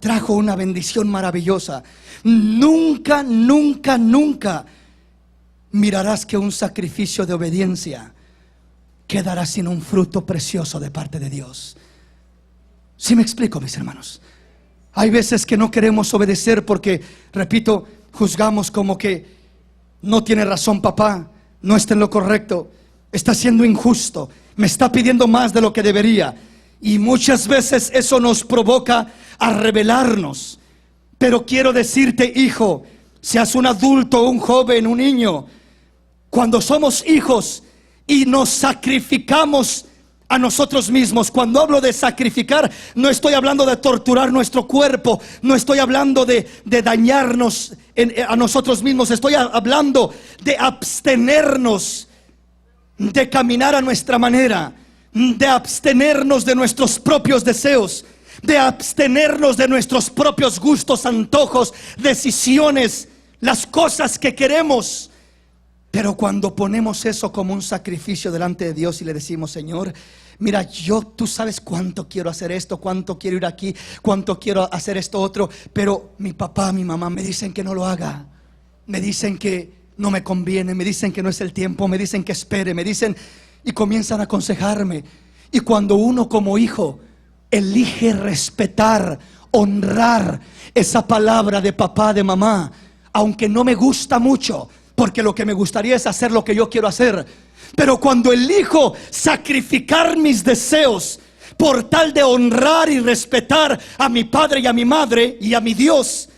trajo una bendición maravillosa. Nunca, nunca, nunca mirarás que un sacrificio de obediencia quedará sin un fruto precioso de parte de Dios. ¿Sí me explico, mis hermanos? Hay veces que no queremos obedecer porque, repito, juzgamos como que no tiene razón papá, no está en lo correcto, está siendo injusto, me está pidiendo más de lo que debería. Y muchas veces eso nos provoca a rebelarnos. Pero quiero decirte, hijo, seas un adulto, un joven, un niño, cuando somos hijos y nos sacrificamos a nosotros mismos. Cuando hablo de sacrificar, no estoy hablando de torturar nuestro cuerpo, no estoy hablando de dañarnos a nosotros mismos. Estoy hablando de abstenernos de caminar a nuestra manera, de abstenernos de nuestros propios deseos, de abstenernos de nuestros propios gustos, antojos, decisiones, las cosas que queremos. Pero cuando ponemos eso como un sacrificio delante de Dios y le decimos: Señor, mira, tú sabes cuánto quiero hacer esto, cuánto quiero ir aquí, cuánto quiero hacer esto otro, pero mi papá, mi mamá me dicen que no lo haga, me dicen que no me conviene, me dicen que no es el tiempo, me dicen que espere, me dicen y comienzan a aconsejarme. Y cuando uno como hijo elige respetar, honrar esa palabra de papá, de mamá, aunque no me gusta mucho, porque lo que me gustaría es hacer lo que yo quiero hacer, pero cuando elijo sacrificar mis deseos por tal de honrar y respetar a mi padre y a mi madre y a mi Dios,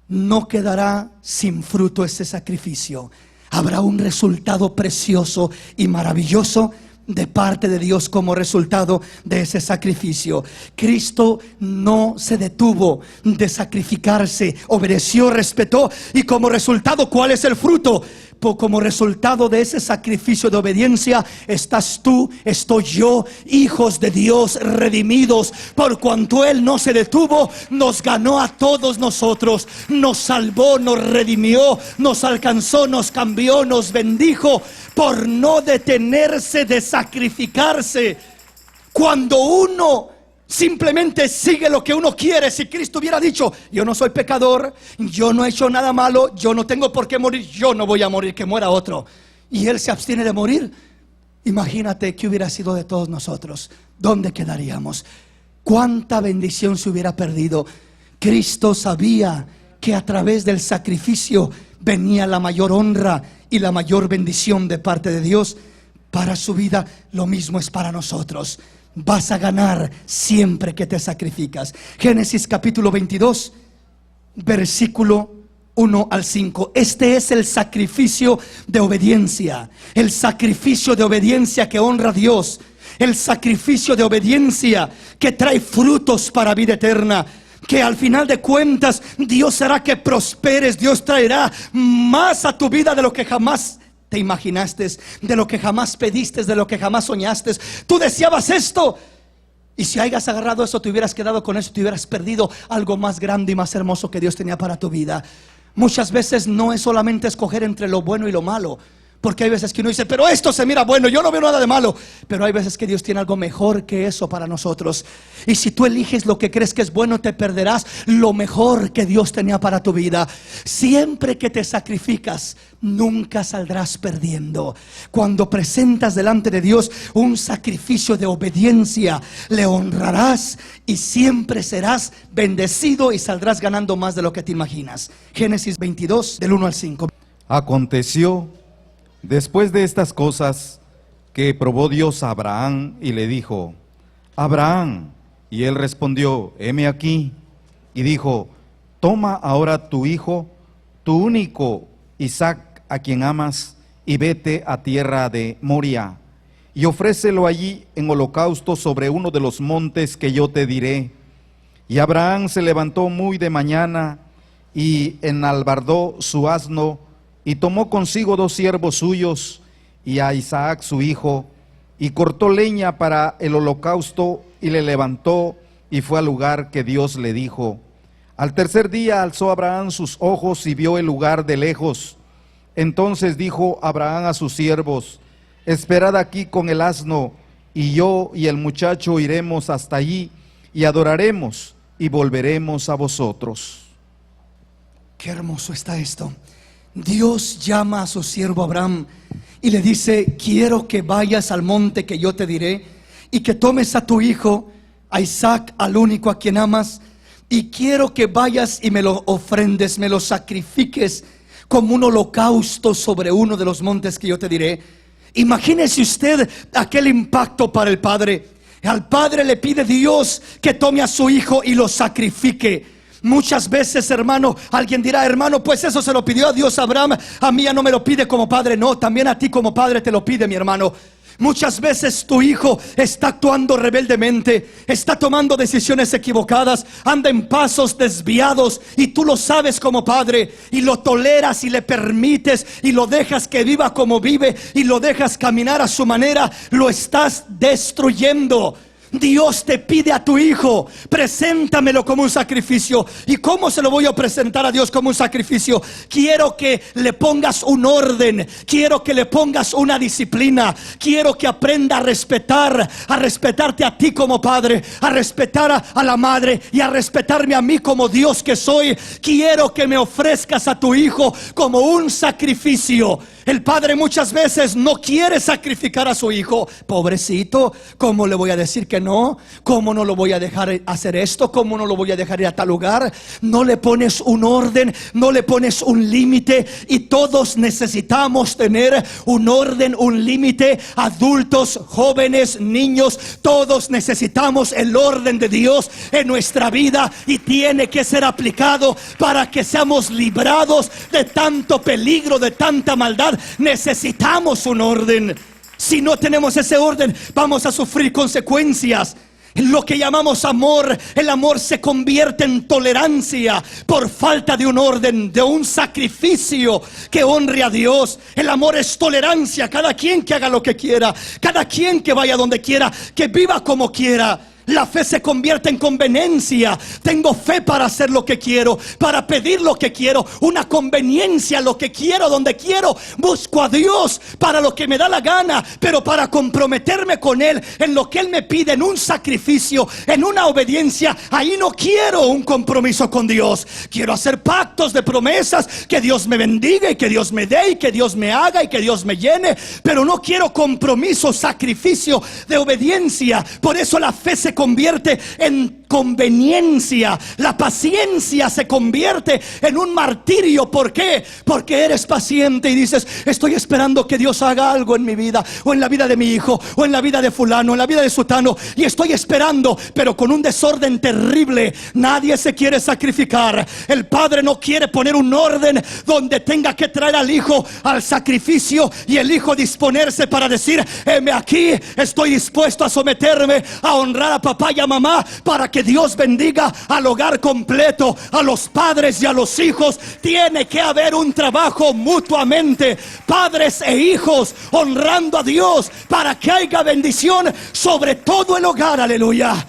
no quedará sin fruto ese sacrificio. Habrá un resultado precioso y maravilloso de parte de Dios como resultado de ese sacrificio. Cristo no se detuvo de sacrificarse, obedeció, respetó, y como resultado, ¿cuál es el fruto? Como resultado de ese sacrificio de obediencia, estás tú, estoy yo, hijos de Dios, redimidos. Por cuanto Él no se detuvo, nos ganó a todos nosotros, nos salvó, nos redimió, nos alcanzó, nos cambió, nos bendijo, por no detenerse de sacrificarse. Cuando uno simplemente sigue lo que uno quiere, si Cristo hubiera dicho: yo no soy pecador, yo no he hecho nada malo, yo no tengo por qué morir, yo no voy a morir, que muera otro, y Él se abstiene de morir, imagínate qué hubiera sido de todos nosotros. ¿Dónde quedaríamos? ¿Cuánta bendición se hubiera perdido? Cristo sabía que a través del sacrificio venía la mayor honra y la mayor bendición de parte de Dios para su vida. Lo mismo es para nosotros. Vas a ganar siempre que te sacrificas. Génesis capítulo 22, versículo 1 al 5. Este es el sacrificio de obediencia. El sacrificio de obediencia que honra a Dios. El sacrificio de obediencia que trae frutos para vida eterna. Que al final de cuentas Dios hará que prosperes. Dios traerá más a tu vida de lo que jamás te imaginaste, de lo que jamás pediste, de lo que jamás soñaste. Tú deseabas esto, y si hayas agarrado eso, te hubieras quedado con eso, te hubieras perdido algo más grande y más hermoso que Dios tenía para tu vida. Muchas veces no es solamente escoger entre lo bueno y lo malo, porque hay veces que uno dice: pero esto se mira bueno, yo no veo nada de malo. Pero hay veces que Dios tiene algo mejor que eso para nosotros. Y si tú eliges lo que crees que es bueno, te perderás lo mejor que Dios tenía para tu vida. Siempre que te sacrificas, nunca saldrás perdiendo. Cuando presentas delante de Dios un sacrificio de obediencia, le honrarás y siempre serás bendecido y saldrás ganando más de lo que te imaginas. Génesis 22, del 1 al 5. Aconteció después de estas cosas que probó Dios a Abraham y le dijo: Abraham. Y él respondió: heme aquí. Y dijo: toma ahora tu hijo, tu único Isaac, a quien amas, y vete a tierra de Moria, y ofrécelo allí en holocausto sobre uno de los montes que yo te diré. Y Abraham se levantó muy de mañana, y enalbardó su asno, y tomó consigo 2 siervos suyos, y a Isaac su hijo, y cortó leña para el holocausto, y le levantó, y fue al lugar que Dios le dijo. Al tercer día alzó Abraham sus ojos y vio el lugar de lejos. Entonces dijo Abraham a sus siervos: esperad aquí con el asno, y yo y el muchacho iremos hasta allí, y adoraremos, y volveremos a vosotros. Qué hermoso está esto. Dios llama a su siervo Abraham y le dice: quiero que vayas al monte que yo te diré, y que tomes a tu hijo, a Isaac, al único a quien amas, y quiero que vayas y me lo ofrendes, me lo sacrifiques como un holocausto sobre uno de los montes que yo te diré. Imagínese usted aquel impacto para el padre. Al padre le pide Dios que tome a su hijo y lo sacrifique. Muchas veces, hermano, alguien dirá: hermano, pues eso se lo pidió a Dios a Abraham, a mí ya no me lo pide como padre. No, también a ti como padre te lo pide, mi hermano. Muchas veces tu hijo está actuando rebeldemente, está tomando decisiones equivocadas, anda en pasos desviados, y tú lo sabes como padre, y lo toleras y le permites y lo dejas que viva como vive y lo dejas caminar a su manera. Lo estás destruyendo. Dios te pide a tu hijo: preséntamelo como un sacrificio. ¿Y cómo se lo voy a presentar a Dios como un sacrificio? Quiero que le pongas un orden, quiero que le pongas una disciplina, quiero que aprenda a respetarte a ti como padre, a respetar a la madre y a respetarme a mí como Dios que soy. Quiero que me ofrezcas a tu hijo como un sacrificio. El padre muchas veces no quiere sacrificar a su hijo. Pobrecito, ¿cómo le voy a decir que no? ¿Cómo no lo voy a dejar hacer esto? ¿Cómo no lo voy a dejar ir a tal lugar? No le pones un orden, no le pones un límite. Y todos necesitamos tener un orden, un límite. Adultos, jóvenes, niños, todos necesitamos el orden de Dios en nuestra vida, y tiene que ser aplicado para que seamos librados de tanto peligro, de tanta maldad. Necesitamos un orden. Si no tenemos ese orden, vamos a sufrir consecuencias. Lo que llamamos amor, el amor se convierte en tolerancia por falta de un orden, de un sacrificio que honre a Dios. El amor es tolerancia. Cada quien que haga lo que quiera, cada quien que vaya donde quiera, que viva como quiera. La fe se convierte en conveniencia. Tengo fe para hacer lo que quiero, para pedir lo que quiero. Una conveniencia, lo que quiero, donde quiero. Busco a Dios para lo que me da la gana, pero para comprometerme con Él en lo que Él me pide, en un sacrificio, en una obediencia, ahí no quiero un compromiso con Dios. Quiero hacer pactos de promesas, que Dios me bendiga y que Dios me dé y que Dios me haga y que Dios me llene, pero no quiero compromiso, sacrificio de obediencia. Por eso la fe se convierte en conveniencia. La paciencia se convierte en un martirio. ¿Por qué? Porque eres paciente y dices: estoy esperando que Dios haga algo en mi vida, o en la vida de mi hijo, o en la vida de fulano, en la vida de sutano, y estoy esperando, pero con un desorden terrible. Nadie se quiere sacrificar. El padre no quiere poner un orden donde tenga que traer al hijo al sacrificio y el hijo disponerse para decir: heme aquí, estoy dispuesto a someterme, a honrar a papá y a mamá, para que Dios bendiga al hogar completo, a los padres y a los hijos. Tiene que haber un trabajo mutuamente, padres e hijos, honrando a Dios, para que haya bendición sobre todo el hogar. Aleluya.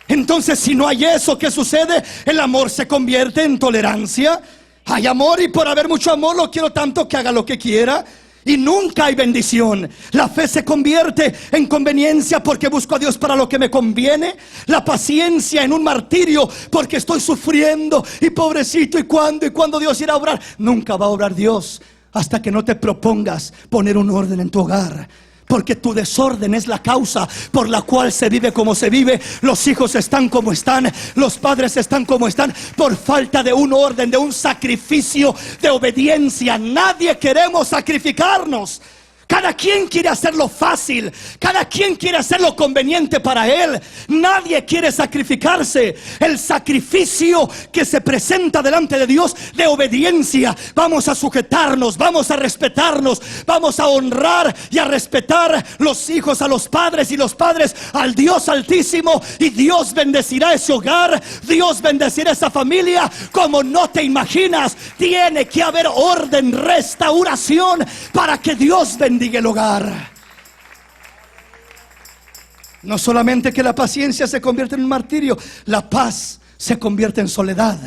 Entonces, si no hay eso, ¿qué sucede? El amor se convierte en tolerancia. Hay amor, y por haber mucho amor lo quiero tanto que haga lo que quiera, y nunca hay bendición. La fe se convierte en conveniencia porque busco a Dios para lo que me conviene. La paciencia en un martirio porque estoy sufriendo y pobrecito, y cuando Dios irá a obrar. Nunca va a obrar Dios hasta que no te propongas poner un orden en tu hogar. Porque tu desorden es la causa por la cual se vive como se vive. Los hijos están como están, los padres están como están, por falta de un orden, de un sacrificio, de obediencia. Nadie queremos sacrificarnos. Cada quien quiere hacerlo fácil, cada quien quiere hacerlo conveniente para él. Nadie quiere sacrificarse. El sacrificio que se presenta delante de Dios de obediencia. Vamos a sujetarnos, vamos a respetarnos, vamos a honrar y a respetar los hijos a los padres y los padres al Dios Altísimo. Y Dios bendecirá ese hogar, Dios bendecirá esa familia como no te imaginas. Tiene que haber orden, restauración, para que Dios bendiga el hogar. No solamente que la paciencia se convierte en un martirio, la paz se convierte en soledad.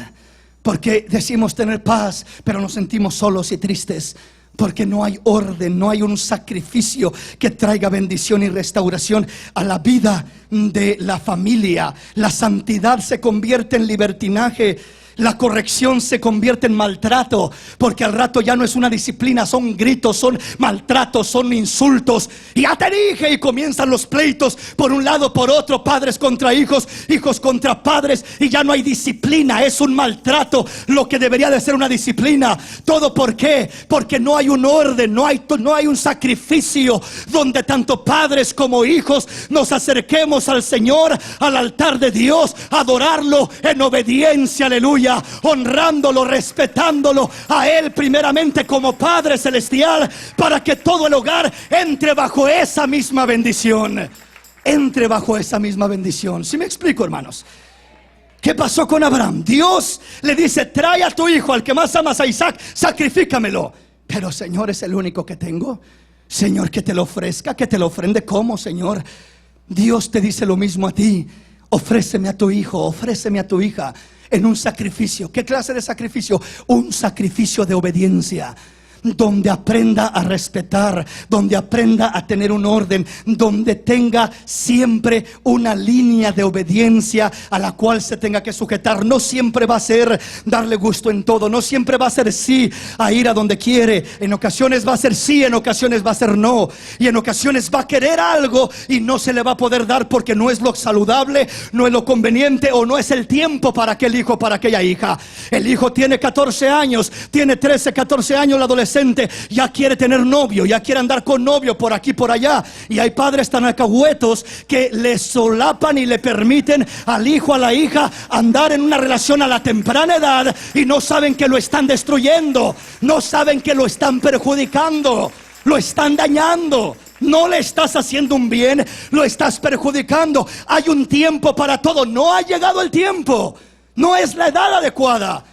Porque decimos tener paz, pero nos sentimos solos y tristes. Porque no hay orden, no hay un sacrificio que traiga bendición y restauración a la vida de la familia. La santidad se convierte en libertinaje. La corrección se convierte en maltrato, porque al rato ya no es una disciplina, son gritos, son maltratos, son insultos. Y ya te dije, y comienzan los pleitos por un lado, por otro, padres contra hijos, hijos contra padres, y ya no hay disciplina, es un maltrato lo que debería de ser una disciplina. ¿Todo por qué? Porque no hay un orden, no hay un sacrificio donde tanto padres como hijos nos acerquemos al Señor, al altar de Dios, a adorarlo en obediencia, aleluya, honrándolo, respetándolo a Él primeramente como Padre Celestial, para que todo el hogar entre bajo esa misma bendición. Entre bajo esa misma bendición. ¿Sí me explico, hermanos? ¿Qué pasó con Abraham? Dios le dice: trae a tu hijo, al que más amas, a Isaac, sacrifícamelo. Pero Señor, es el único que tengo. Señor, que te lo ofrezca, que te lo ofrende. ¿Cómo, Señor? Dios te dice lo mismo a ti. Ofréceme a tu hijo, ofréceme a tu hija en un sacrificio. ¿Qué clase de sacrificio? Un sacrificio de obediencia, donde aprenda a respetar, donde aprenda a tener un orden, donde tenga siempre una línea de obediencia a la cual se tenga que sujetar. No siempre va a ser darle gusto en todo, no siempre va a ser sí a ir a donde quiere. En ocasiones va a ser sí, en ocasiones va a ser no, y en ocasiones va a querer algo y no se le va a poder dar porque no es lo saludable, no es lo conveniente, o no es el tiempo para aquel hijo, para aquella hija. El hijo tiene 14 años, tiene 13, 14 años, la adolescente ya quiere tener novio, ya quiere andar con novio por aquí, por allá. Y hay padres tan alcahuetos que le solapan y le permiten al hijo, a la hija, andar en una relación a la temprana edad, y no saben que lo están destruyendo, no saben que lo están perjudicando, lo están dañando. No le estás haciendo un bien, lo estás perjudicando. Hay un tiempo para todo. No ha llegado el tiempo, no es la edad adecuada.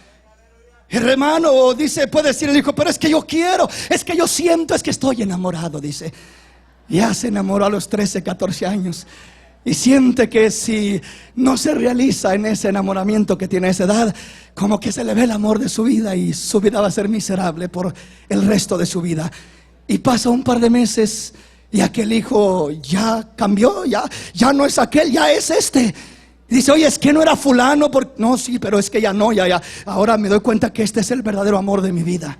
Hermano, dice, puede decir el hijo, pero es que yo quiero, es que yo siento, es que estoy enamorado, dice. Ya se enamoró a los 13, 14 años y siente que si no se realiza en ese enamoramiento que tiene a esa edad, como que se le ve el amor de su vida y su vida va a ser miserable por el resto de su vida. Y pasa un par de meses y aquel hijo ya cambió, ya no es aquel, ya es este. Dice, oye, es que no era fulano. No, sí, pero es que ya no, ya. Ahora me doy cuenta que este es el verdadero amor de mi vida.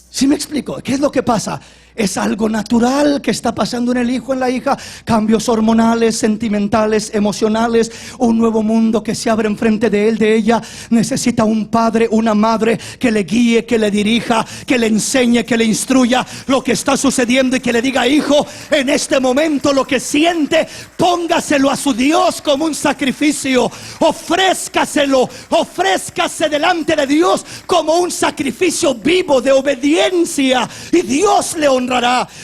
¿Sí me explico? ¿Qué es lo que pasa? Es algo natural que está pasando en el hijo, en la hija. Cambios hormonales, sentimentales, emocionales. Un nuevo mundo que se abre enfrente de él, de ella. Necesita un padre, una madre que le guíe, que le dirija, que le enseñe, que le instruya lo que está sucediendo y que le diga, hijo, en este momento lo que siente, póngaselo a su Dios como un sacrificio. Ofrézcaselo, ofrézcase delante de Dios como un sacrificio vivo de obediencia, y Dios le honrará.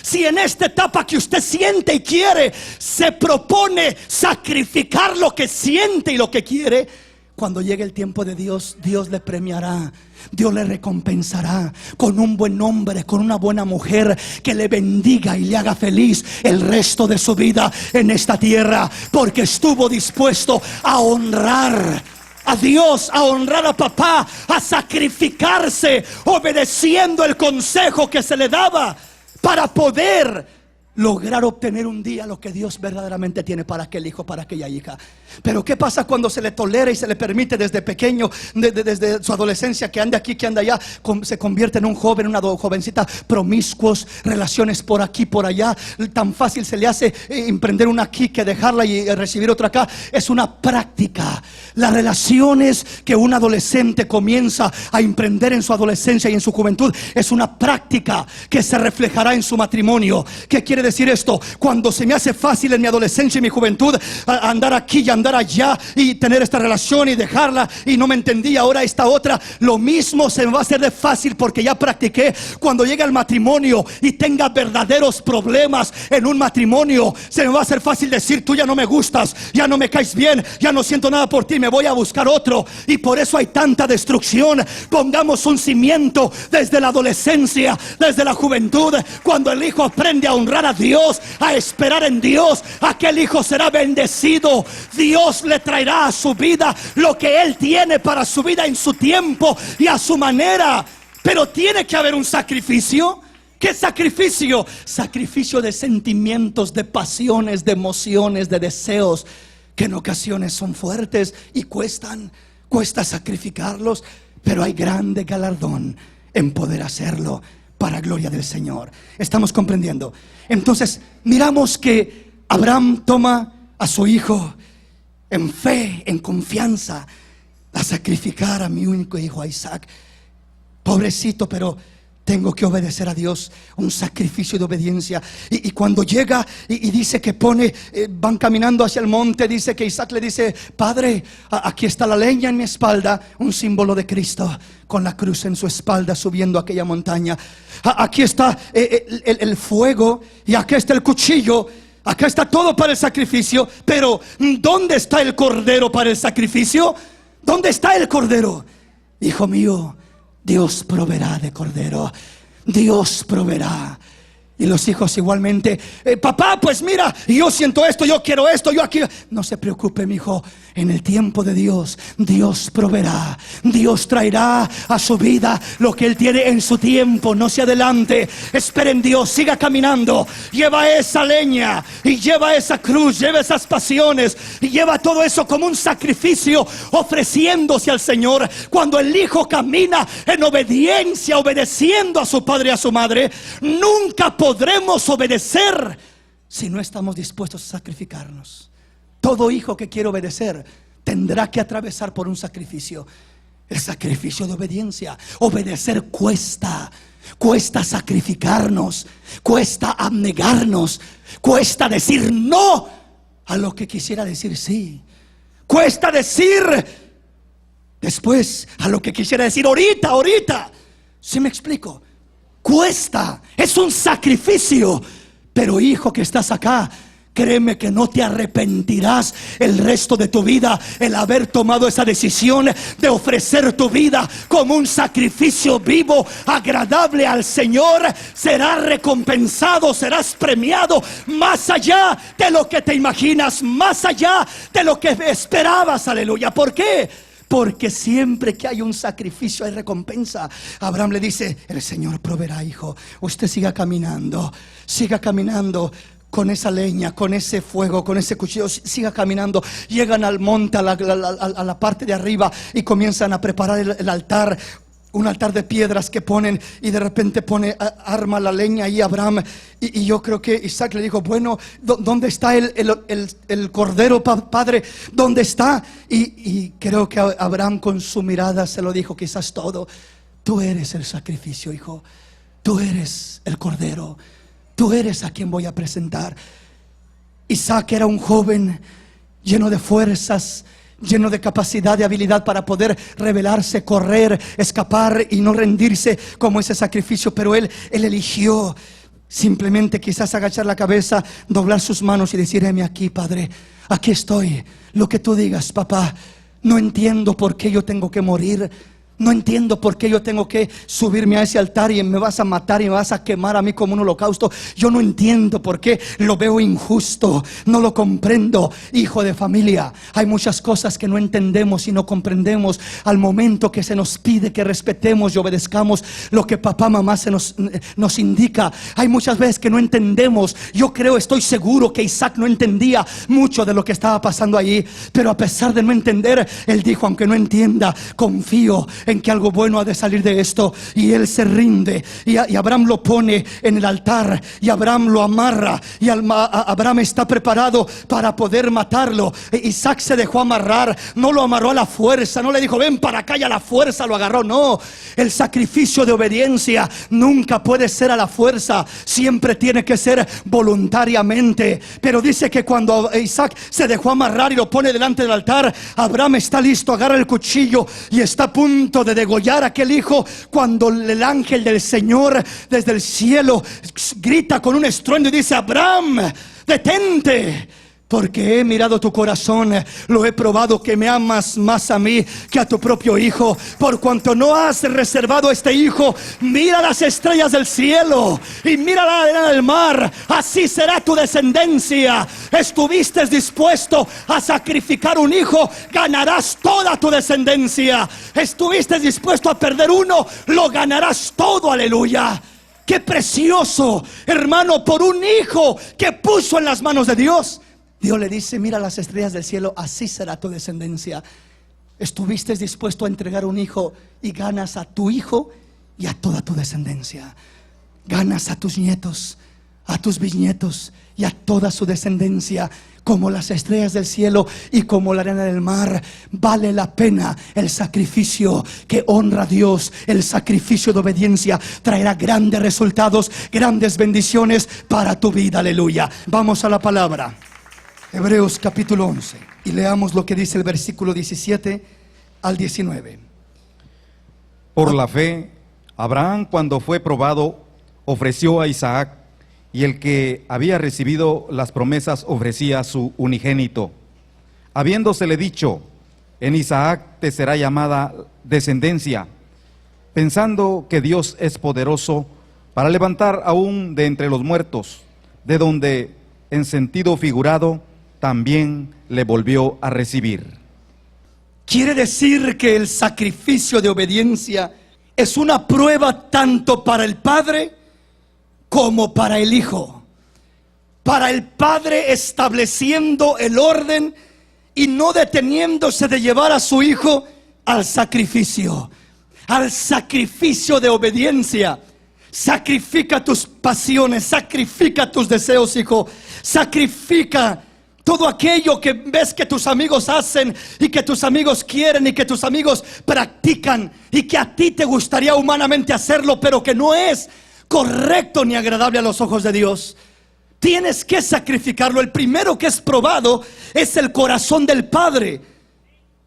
Si en esta etapa que usted siente y quiere, se propone sacrificar lo que siente y lo que quiere, cuando llegue el tiempo de Dios, Dios le premiará, Dios le recompensará con un buen hombre, con una buena mujer que le bendiga y le haga feliz el resto de su vida en esta tierra, porque estuvo dispuesto a honrar a Dios, a honrar a papá, a sacrificarse, obedeciendo el consejo que se le daba, para poder lograr obtener un día lo que Dios verdaderamente tiene para aquel hijo, para aquella hija. Pero ¿qué pasa cuando se le tolera y se le permite desde pequeño, desde su adolescencia, que ande aquí, que ande allá, se convierte en un joven, una jovencita promiscuos, relaciones por aquí, por allá? Tan fácil se le hace emprender una aquí que dejarla y recibir otra acá. Es una práctica. Las relaciones que un adolescente comienza a emprender en su adolescencia y en su juventud es una práctica que se reflejará en su matrimonio. ¿Qué quiere decir esto? Cuando se me hace fácil en mi adolescencia y mi juventud andar aquí y andar allá y tener esta relación y dejarla, y no me entendía, ahora esta otra, lo mismo se me va a hacer de fácil porque ya practiqué. Cuando llegue al matrimonio y tenga verdaderos problemas en un matrimonio, se me va a hacer fácil decir, tú ya no me gustas, ya no me caes bien, ya no siento nada por ti, me voy a buscar otro. Y por eso hay tanta destrucción. Pongamos un cimiento desde la adolescencia, desde la juventud. Cuando el hijo aprende a honrar a Dios, a esperar en Dios, aquel hijo será bendecido. Dios le traerá a su vida lo que Él tiene para su vida en su tiempo y a su manera. Pero tiene que haber un sacrificio. ¿Qué sacrificio? Sacrificio de sentimientos, de pasiones, de emociones, de deseos, que en ocasiones son fuertes y cuesta sacrificarlos, pero hay grande galardón en poder hacerlo para gloria del Señor. ¿Estamos comprendiendo? Entonces miramos que Abraham toma a su hijo en fe, en confianza, a sacrificar a mi único hijo, a Isaac. Pobrecito, pero tengo que obedecer a Dios, un sacrificio de obediencia. Y cuando llega y dice que van caminando hacia el monte, dice que Isaac le dice, Padre, aquí está la leña en mi espalda, un símbolo de Cristo, con la cruz en su espalda subiendo aquella montaña. Aquí está el fuego y aquí está el cuchillo. Acá está todo para el sacrificio, pero ¿dónde está el cordero para el sacrificio? ¿Dónde está el cordero? Hijo mío, Dios proveerá de cordero. Dios proveerá. Y los hijos igualmente, papá, pues mira, yo siento esto, yo quiero esto, yo aquí. No se preocupe, mi hijo. En el tiempo de Dios, Dios proveerá. Dios traerá a su vida lo que Él tiene en su tiempo. No se adelante, espere en Dios, siga caminando. Lleva esa leña y lleva esa cruz, lleva esas pasiones y lleva todo eso como un sacrificio, ofreciéndose al Señor. Cuando el hijo camina en obediencia, obedeciendo a su padre y a su madre, nunca podremos obedecer si no estamos dispuestos a sacrificarnos. Todo hijo que quiere obedecer tendrá que atravesar por un sacrificio. El sacrificio de obediencia. Obedecer cuesta. Cuesta sacrificarnos. Cuesta abnegarnos. Cuesta decir no a lo que quisiera decir sí. Cuesta decir después a lo que quisiera decir ahorita. ¿Sí me explico? Cuesta. Es un sacrificio. Pero hijo que estás acá, créeme que no te arrepentirás el resto de tu vida el haber tomado esa decisión de ofrecer tu vida como un sacrificio vivo, agradable al Señor. Serás recompensado, serás premiado más allá de lo que te imaginas, más allá de lo que esperabas. Aleluya. ¿Por qué? Porque siempre que hay un sacrificio hay recompensa. Abraham le dice: el Señor proveerá, hijo. Usted siga caminando con esa leña, con ese fuego, con ese cuchillo. Siga caminando. Llegan al monte, a la parte de arriba, y comienzan a preparar el altar. Un altar de piedras que ponen, y de repente arma la leña y Abraham, y yo creo que Isaac le dijo: bueno, ¿dónde está el cordero, padre? ¿Dónde está? Y creo que Abraham con su mirada se lo dijo quizás todo: tú eres el sacrificio, hijo. Tú eres el cordero. Tú eres a quien voy a presentar. Isaac era un joven lleno de fuerzas, lleno de capacidad, de habilidad para poder rebelarse, correr, escapar y no rendirse como ese sacrificio. Pero él eligió simplemente quizás agachar la cabeza, doblar sus manos y decir: heme aquí, Padre, aquí estoy. Lo que tú digas, papá. No entiendo por qué yo tengo que morir. No entiendo por qué yo tengo que subirme a ese altar y me vas a matar y me vas a quemar a mí como un holocausto. Yo no entiendo por qué, lo veo injusto, no lo comprendo. Hijo de familia, hay muchas cosas que no entendemos y no comprendemos al momento que se nos pide que respetemos y obedezcamos lo que papá, mamá nos indica. Hay muchas veces que no entendemos. Yo creo, estoy seguro que Isaac no entendía mucho de lo que estaba pasando allí, pero a pesar de no entender, él dijo: aunque no entienda, confío en que algo bueno ha de salir de esto. Y él se rinde, y Abraham lo pone en el altar, y Abraham lo amarra, y Abraham está preparado para poder matarlo. Isaac se dejó amarrar, no lo amarró a la fuerza, no le dijo: ven para acá, y a la fuerza lo agarró. No, el sacrificio de obediencia nunca puede ser a la fuerza, siempre tiene que ser voluntariamente. Pero dice que cuando Isaac se dejó amarrar y lo pone delante del altar, Abraham está listo, agarra el cuchillo y está a punto de degollar a aquel hijo, cuando el ángel del Señor desde el cielo grita con un estruendo y dice: Abraham, detente, porque he mirado tu corazón, lo he probado, que me amas más a mí que a tu propio hijo. Por cuanto no has reservado a este hijo, mira las estrellas del cielo y mira la arena del mar, así será tu descendencia. Estuviste dispuesto a sacrificar un hijo, ganarás toda tu descendencia. Estuviste dispuesto a perder uno, lo ganarás todo. Aleluya. Qué precioso, hermano, por un hijo que puso en las manos de Dios. Dios le dice: mira las estrellas del cielo, así será tu descendencia. Estuviste dispuesto a entregar un hijo y ganas a tu hijo y a toda tu descendencia. Ganas a tus nietos, a tus bisnietos y a toda su descendencia, como las estrellas del cielo y como la arena del mar. Vale la pena el sacrificio que honra a Dios. El sacrificio de obediencia traerá grandes resultados, grandes bendiciones para tu vida. Aleluya. Vamos a la palabra. Hebreos capítulo 11, y leamos lo que dice el versículo 17 al 19. Por la fe, Abraham, cuando fue probado, ofreció a Isaac, y el que había recibido las promesas ofrecía a su unigénito, habiéndosele dicho: en Isaac te será llamada descendencia, pensando que Dios es poderoso para levantar aún de entre los muertos, de donde, en sentido figurado, también le volvió a recibir. Quiere decir que el sacrificio de obediencia es una prueba tanto para el Padre como para el Hijo. Para el Padre estableciendo el orden y no deteniéndose de llevar a su Hijo al sacrificio de obediencia. Sacrifica tus pasiones, sacrifica tus deseos, hijo. Sacrifica todo aquello que ves que tus amigos hacen y que tus amigos quieren y que tus amigos practican y que a ti te gustaría humanamente hacerlo, pero que no es correcto ni agradable a los ojos de Dios. Tienes que sacrificarlo. El primero que es probado es el corazón del Padre.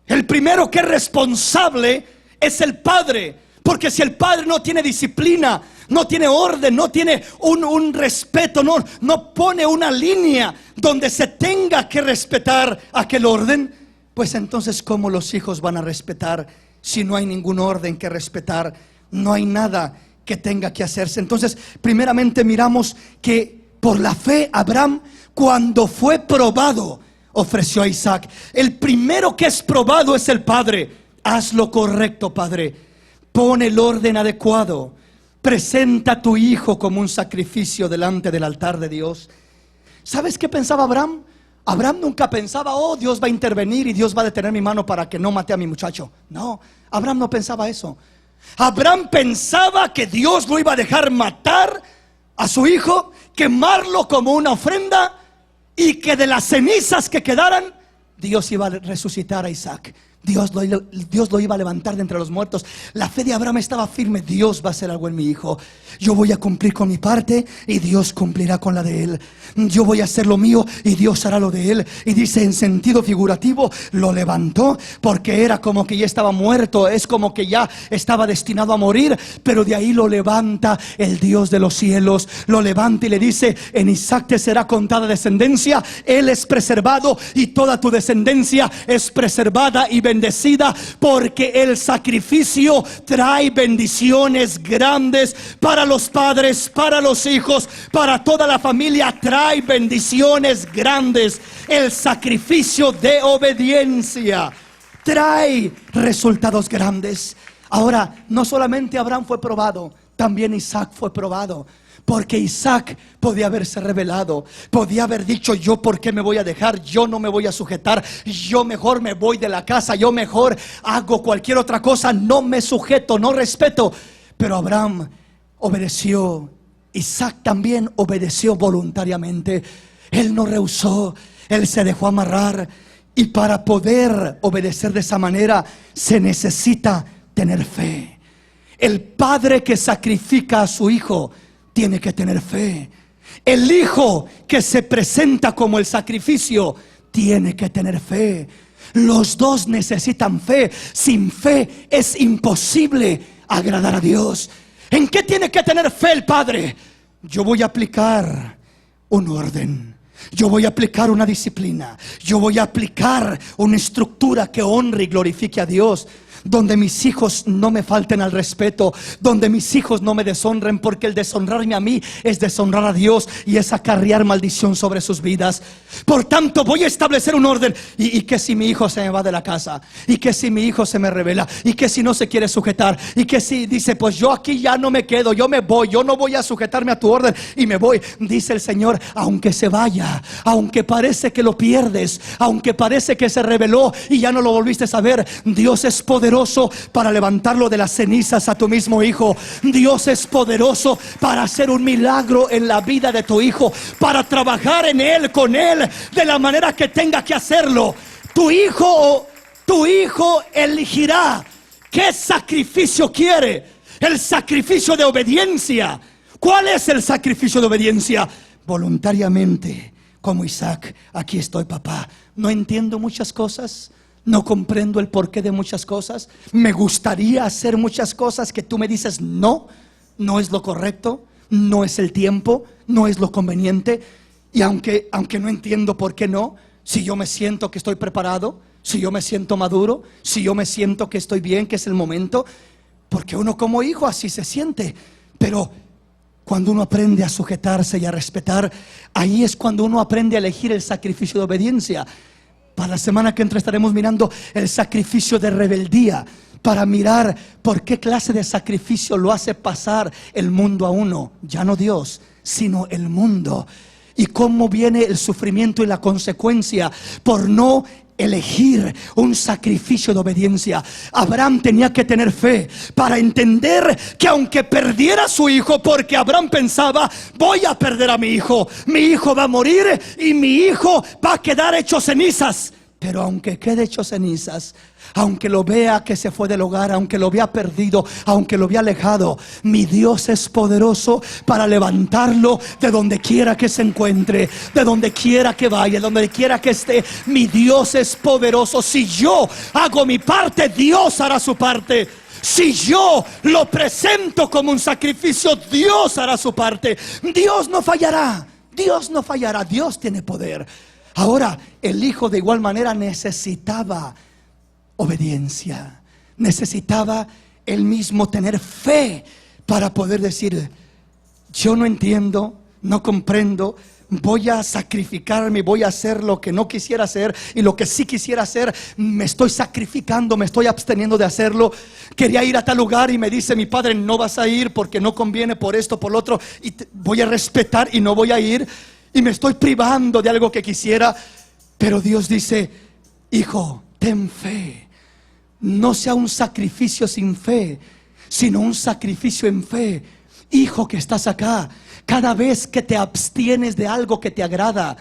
El primero que es responsable es el Padre. Porque si el Padre no tiene disciplina, no tiene orden, no tiene un respeto, no pone una línea donde se tenga que respetar aquel orden, pues entonces ¿cómo los hijos van a respetar si no hay ningún orden que respetar? No hay nada que tenga que hacerse. Entonces, primeramente miramos que por la fe Abraham, cuando fue probado, ofreció a Isaac. El primero que es probado es el Padre. Haz lo correcto, Padre. Pon el orden adecuado. Presenta a tu hijo como un sacrificio delante del altar de Dios. ¿Sabes qué pensaba Abraham? Abraham nunca pensaba, oh, Dios va a intervenir y Dios va a detener mi mano para que no mate a mi muchacho. No, Abraham no pensaba eso. Abraham pensaba que Dios lo iba a dejar matar a su hijo, quemarlo como una ofrenda, y que de las cenizas que quedaran, Dios iba a resucitar a Isaac. Dios lo iba a levantar de entre los muertos. La fe de Abraham estaba firme. Dios va a hacer algo en mi hijo. Yo voy a cumplir con mi parte y Dios cumplirá con la de él. Yo voy a hacer lo mío y Dios hará lo de él. Y dice en sentido figurativo, lo levantó porque era como que ya estaba muerto. Es como que ya estaba destinado a morir. Pero de ahí lo levanta el Dios de los cielos. Lo levanta y le dice, en Isaac te será contada descendencia. Él es preservado y toda tu descendencia es preservada y bendecida, porque el sacrificio trae bendiciones grandes para los padres, para los hijos, para toda la familia. Trae bendiciones grandes. El sacrificio de obediencia trae resultados grandes. Ahora, no solamente Abraham fue probado, también Isaac fue probado. Porque Isaac podía haberse rebelado, podía haber dicho, yo por qué me voy a dejar, yo no me voy a sujetar, yo mejor me voy de la casa, yo mejor hago cualquier otra cosa, no me sujeto, no respeto. Pero Abraham obedeció, Isaac también obedeció voluntariamente. Él no rehusó, él se dejó amarrar. Y para poder obedecer de esa manera se necesita tener fe. El padre que sacrifica a su hijo tiene que tener fe. El hijo que se presenta como el sacrificio tiene que tener fe. Los dos necesitan fe. Sin fe es imposible agradar a Dios. ¿En qué tiene que tener fe el padre? Yo voy a aplicar un orden. Yo voy a aplicar una disciplina. Yo voy a aplicar una estructura que honre y glorifique a Dios, donde mis hijos no me falten al respeto, donde mis hijos no me deshonren, porque el deshonrarme a mí es deshonrar a Dios y es acarrear maldición sobre sus vidas. Por tanto, voy a establecer un orden. ¿Y qué si mi hijo se me va de la casa? ¿Y qué si mi hijo se me revela? ¿Y qué si no se quiere sujetar? ¿Y qué si dice, pues yo aquí ya no me quedo, yo me voy, yo no voy a sujetarme a tu orden y me voy? Dice el Señor, aunque se vaya, aunque parece que lo pierdes, aunque parece que se rebeló y ya no lo volviste a ver, Dios es poderoso para levantarlo de las cenizas a tu mismo hijo. Dios es poderoso para hacer un milagro en la vida de tu hijo, para trabajar en él, con él, de la manera que tenga que hacerlo. Tu hijo elegirá qué sacrificio quiere. El sacrificio de obediencia. ¿Cuál es el sacrificio de obediencia? Voluntariamente, como Isaac. Aquí estoy, papá. No entiendo muchas cosas, no comprendo el porqué de muchas cosas. Me gustaría hacer muchas cosas que tú me dices no es lo correcto, no es el tiempo, no es lo conveniente. Y aunque no entiendo por qué no, si yo me siento que estoy preparado, si yo me siento maduro, si yo me siento que estoy bien, que es el momento, porque uno como hijo así se siente. Pero Cuando uno aprende a sujetarse y a respetar, ahí es cuando uno aprende a elegir el sacrificio de obediencia. Para la semana que entra estaremos mirando el sacrificio de rebeldía, para mirar por qué clase de sacrificio lo hace pasar el mundo a uno. Ya no Dios, sino el mundo. Y cómo viene el sufrimiento y la consecuencia por no elegir un sacrificio de obediencia. Abraham tenía que tener fe para entender que aunque perdiera a su hijo, porque Abraham pensaba: voy a perder a mi hijo va a morir y mi hijo va a quedar hecho cenizas. Pero aunque quede hecho cenizas, aunque lo vea que se fue del hogar, aunque lo vea perdido, aunque lo vea alejado, mi Dios es poderoso para levantarlo de donde quiera que se encuentre, de donde quiera que vaya, de donde quiera que esté. Mi Dios es poderoso. Si yo hago mi parte, Dios hará su parte. Si yo lo presento como un sacrificio, Dios hará su parte. Dios no fallará. Dios no fallará. Dios tiene poder. Ahora, el hijo de igual manera necesitaba obediencia. Necesitaba él mismo tener fe para poder decir: yo no entiendo, no comprendo, voy a sacrificarme, voy a hacer lo que no quisiera hacer, y lo que sí quisiera hacer, me estoy sacrificando, me estoy absteniendo de hacerlo. Quería ir a tal lugar y me dice mi padre: no vas a ir porque no conviene por esto, por lo otro, y voy a respetar y no voy a ir. Y me estoy privando de algo que quisiera. Pero Dios dice: hijo, ten fe. No sea un sacrificio sin fe, sino un sacrificio en fe. Hijo que estás acá, cada vez que te abstienes de algo que te agrada,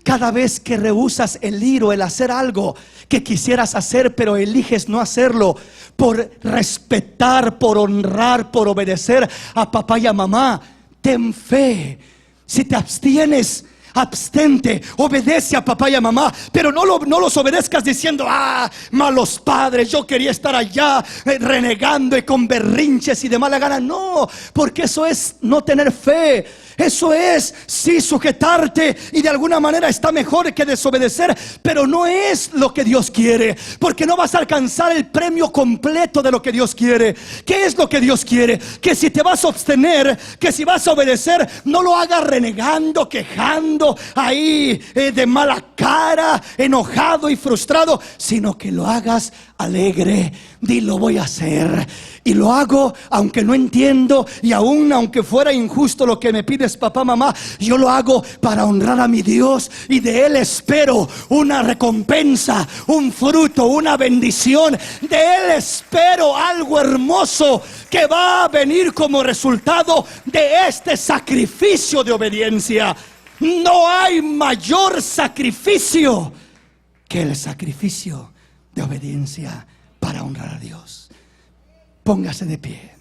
cada vez que rehusas el ir o el hacer algo que quisieras hacer, pero eliges no hacerlo por respetar, por honrar, por obedecer a papá y a mamá, ten fe. Si te abstienes, abstente, obedece a papá y a mamá, pero no los obedezcas diciendo: malos padres, yo quería estar allá renegando y con berrinches y de mala gana. No, porque eso es no tener fe. Eso es sí sujetarte, y de alguna manera está mejor que desobedecer, pero no es lo que Dios quiere, porque no vas a alcanzar el premio completo de lo que Dios quiere. ¿Qué es lo que Dios quiere? Que si te vas a abstener, que si vas a obedecer, no lo hagas renegando, quejando, ahí de mala cara, enojado y frustrado, sino que lo hagas alegre. Dilo: voy a hacer, y lo hago aunque no entiendo, y aún aunque fuera injusto lo que me pides papá, mamá, yo lo hago para honrar a mi Dios, y de Él espero una recompensa, un fruto, una bendición. De Él espero algo hermoso que va a venir como resultado de este sacrificio de obediencia. No hay mayor sacrificio que el sacrificio de obediencia para honrar a Dios. Póngase de pie.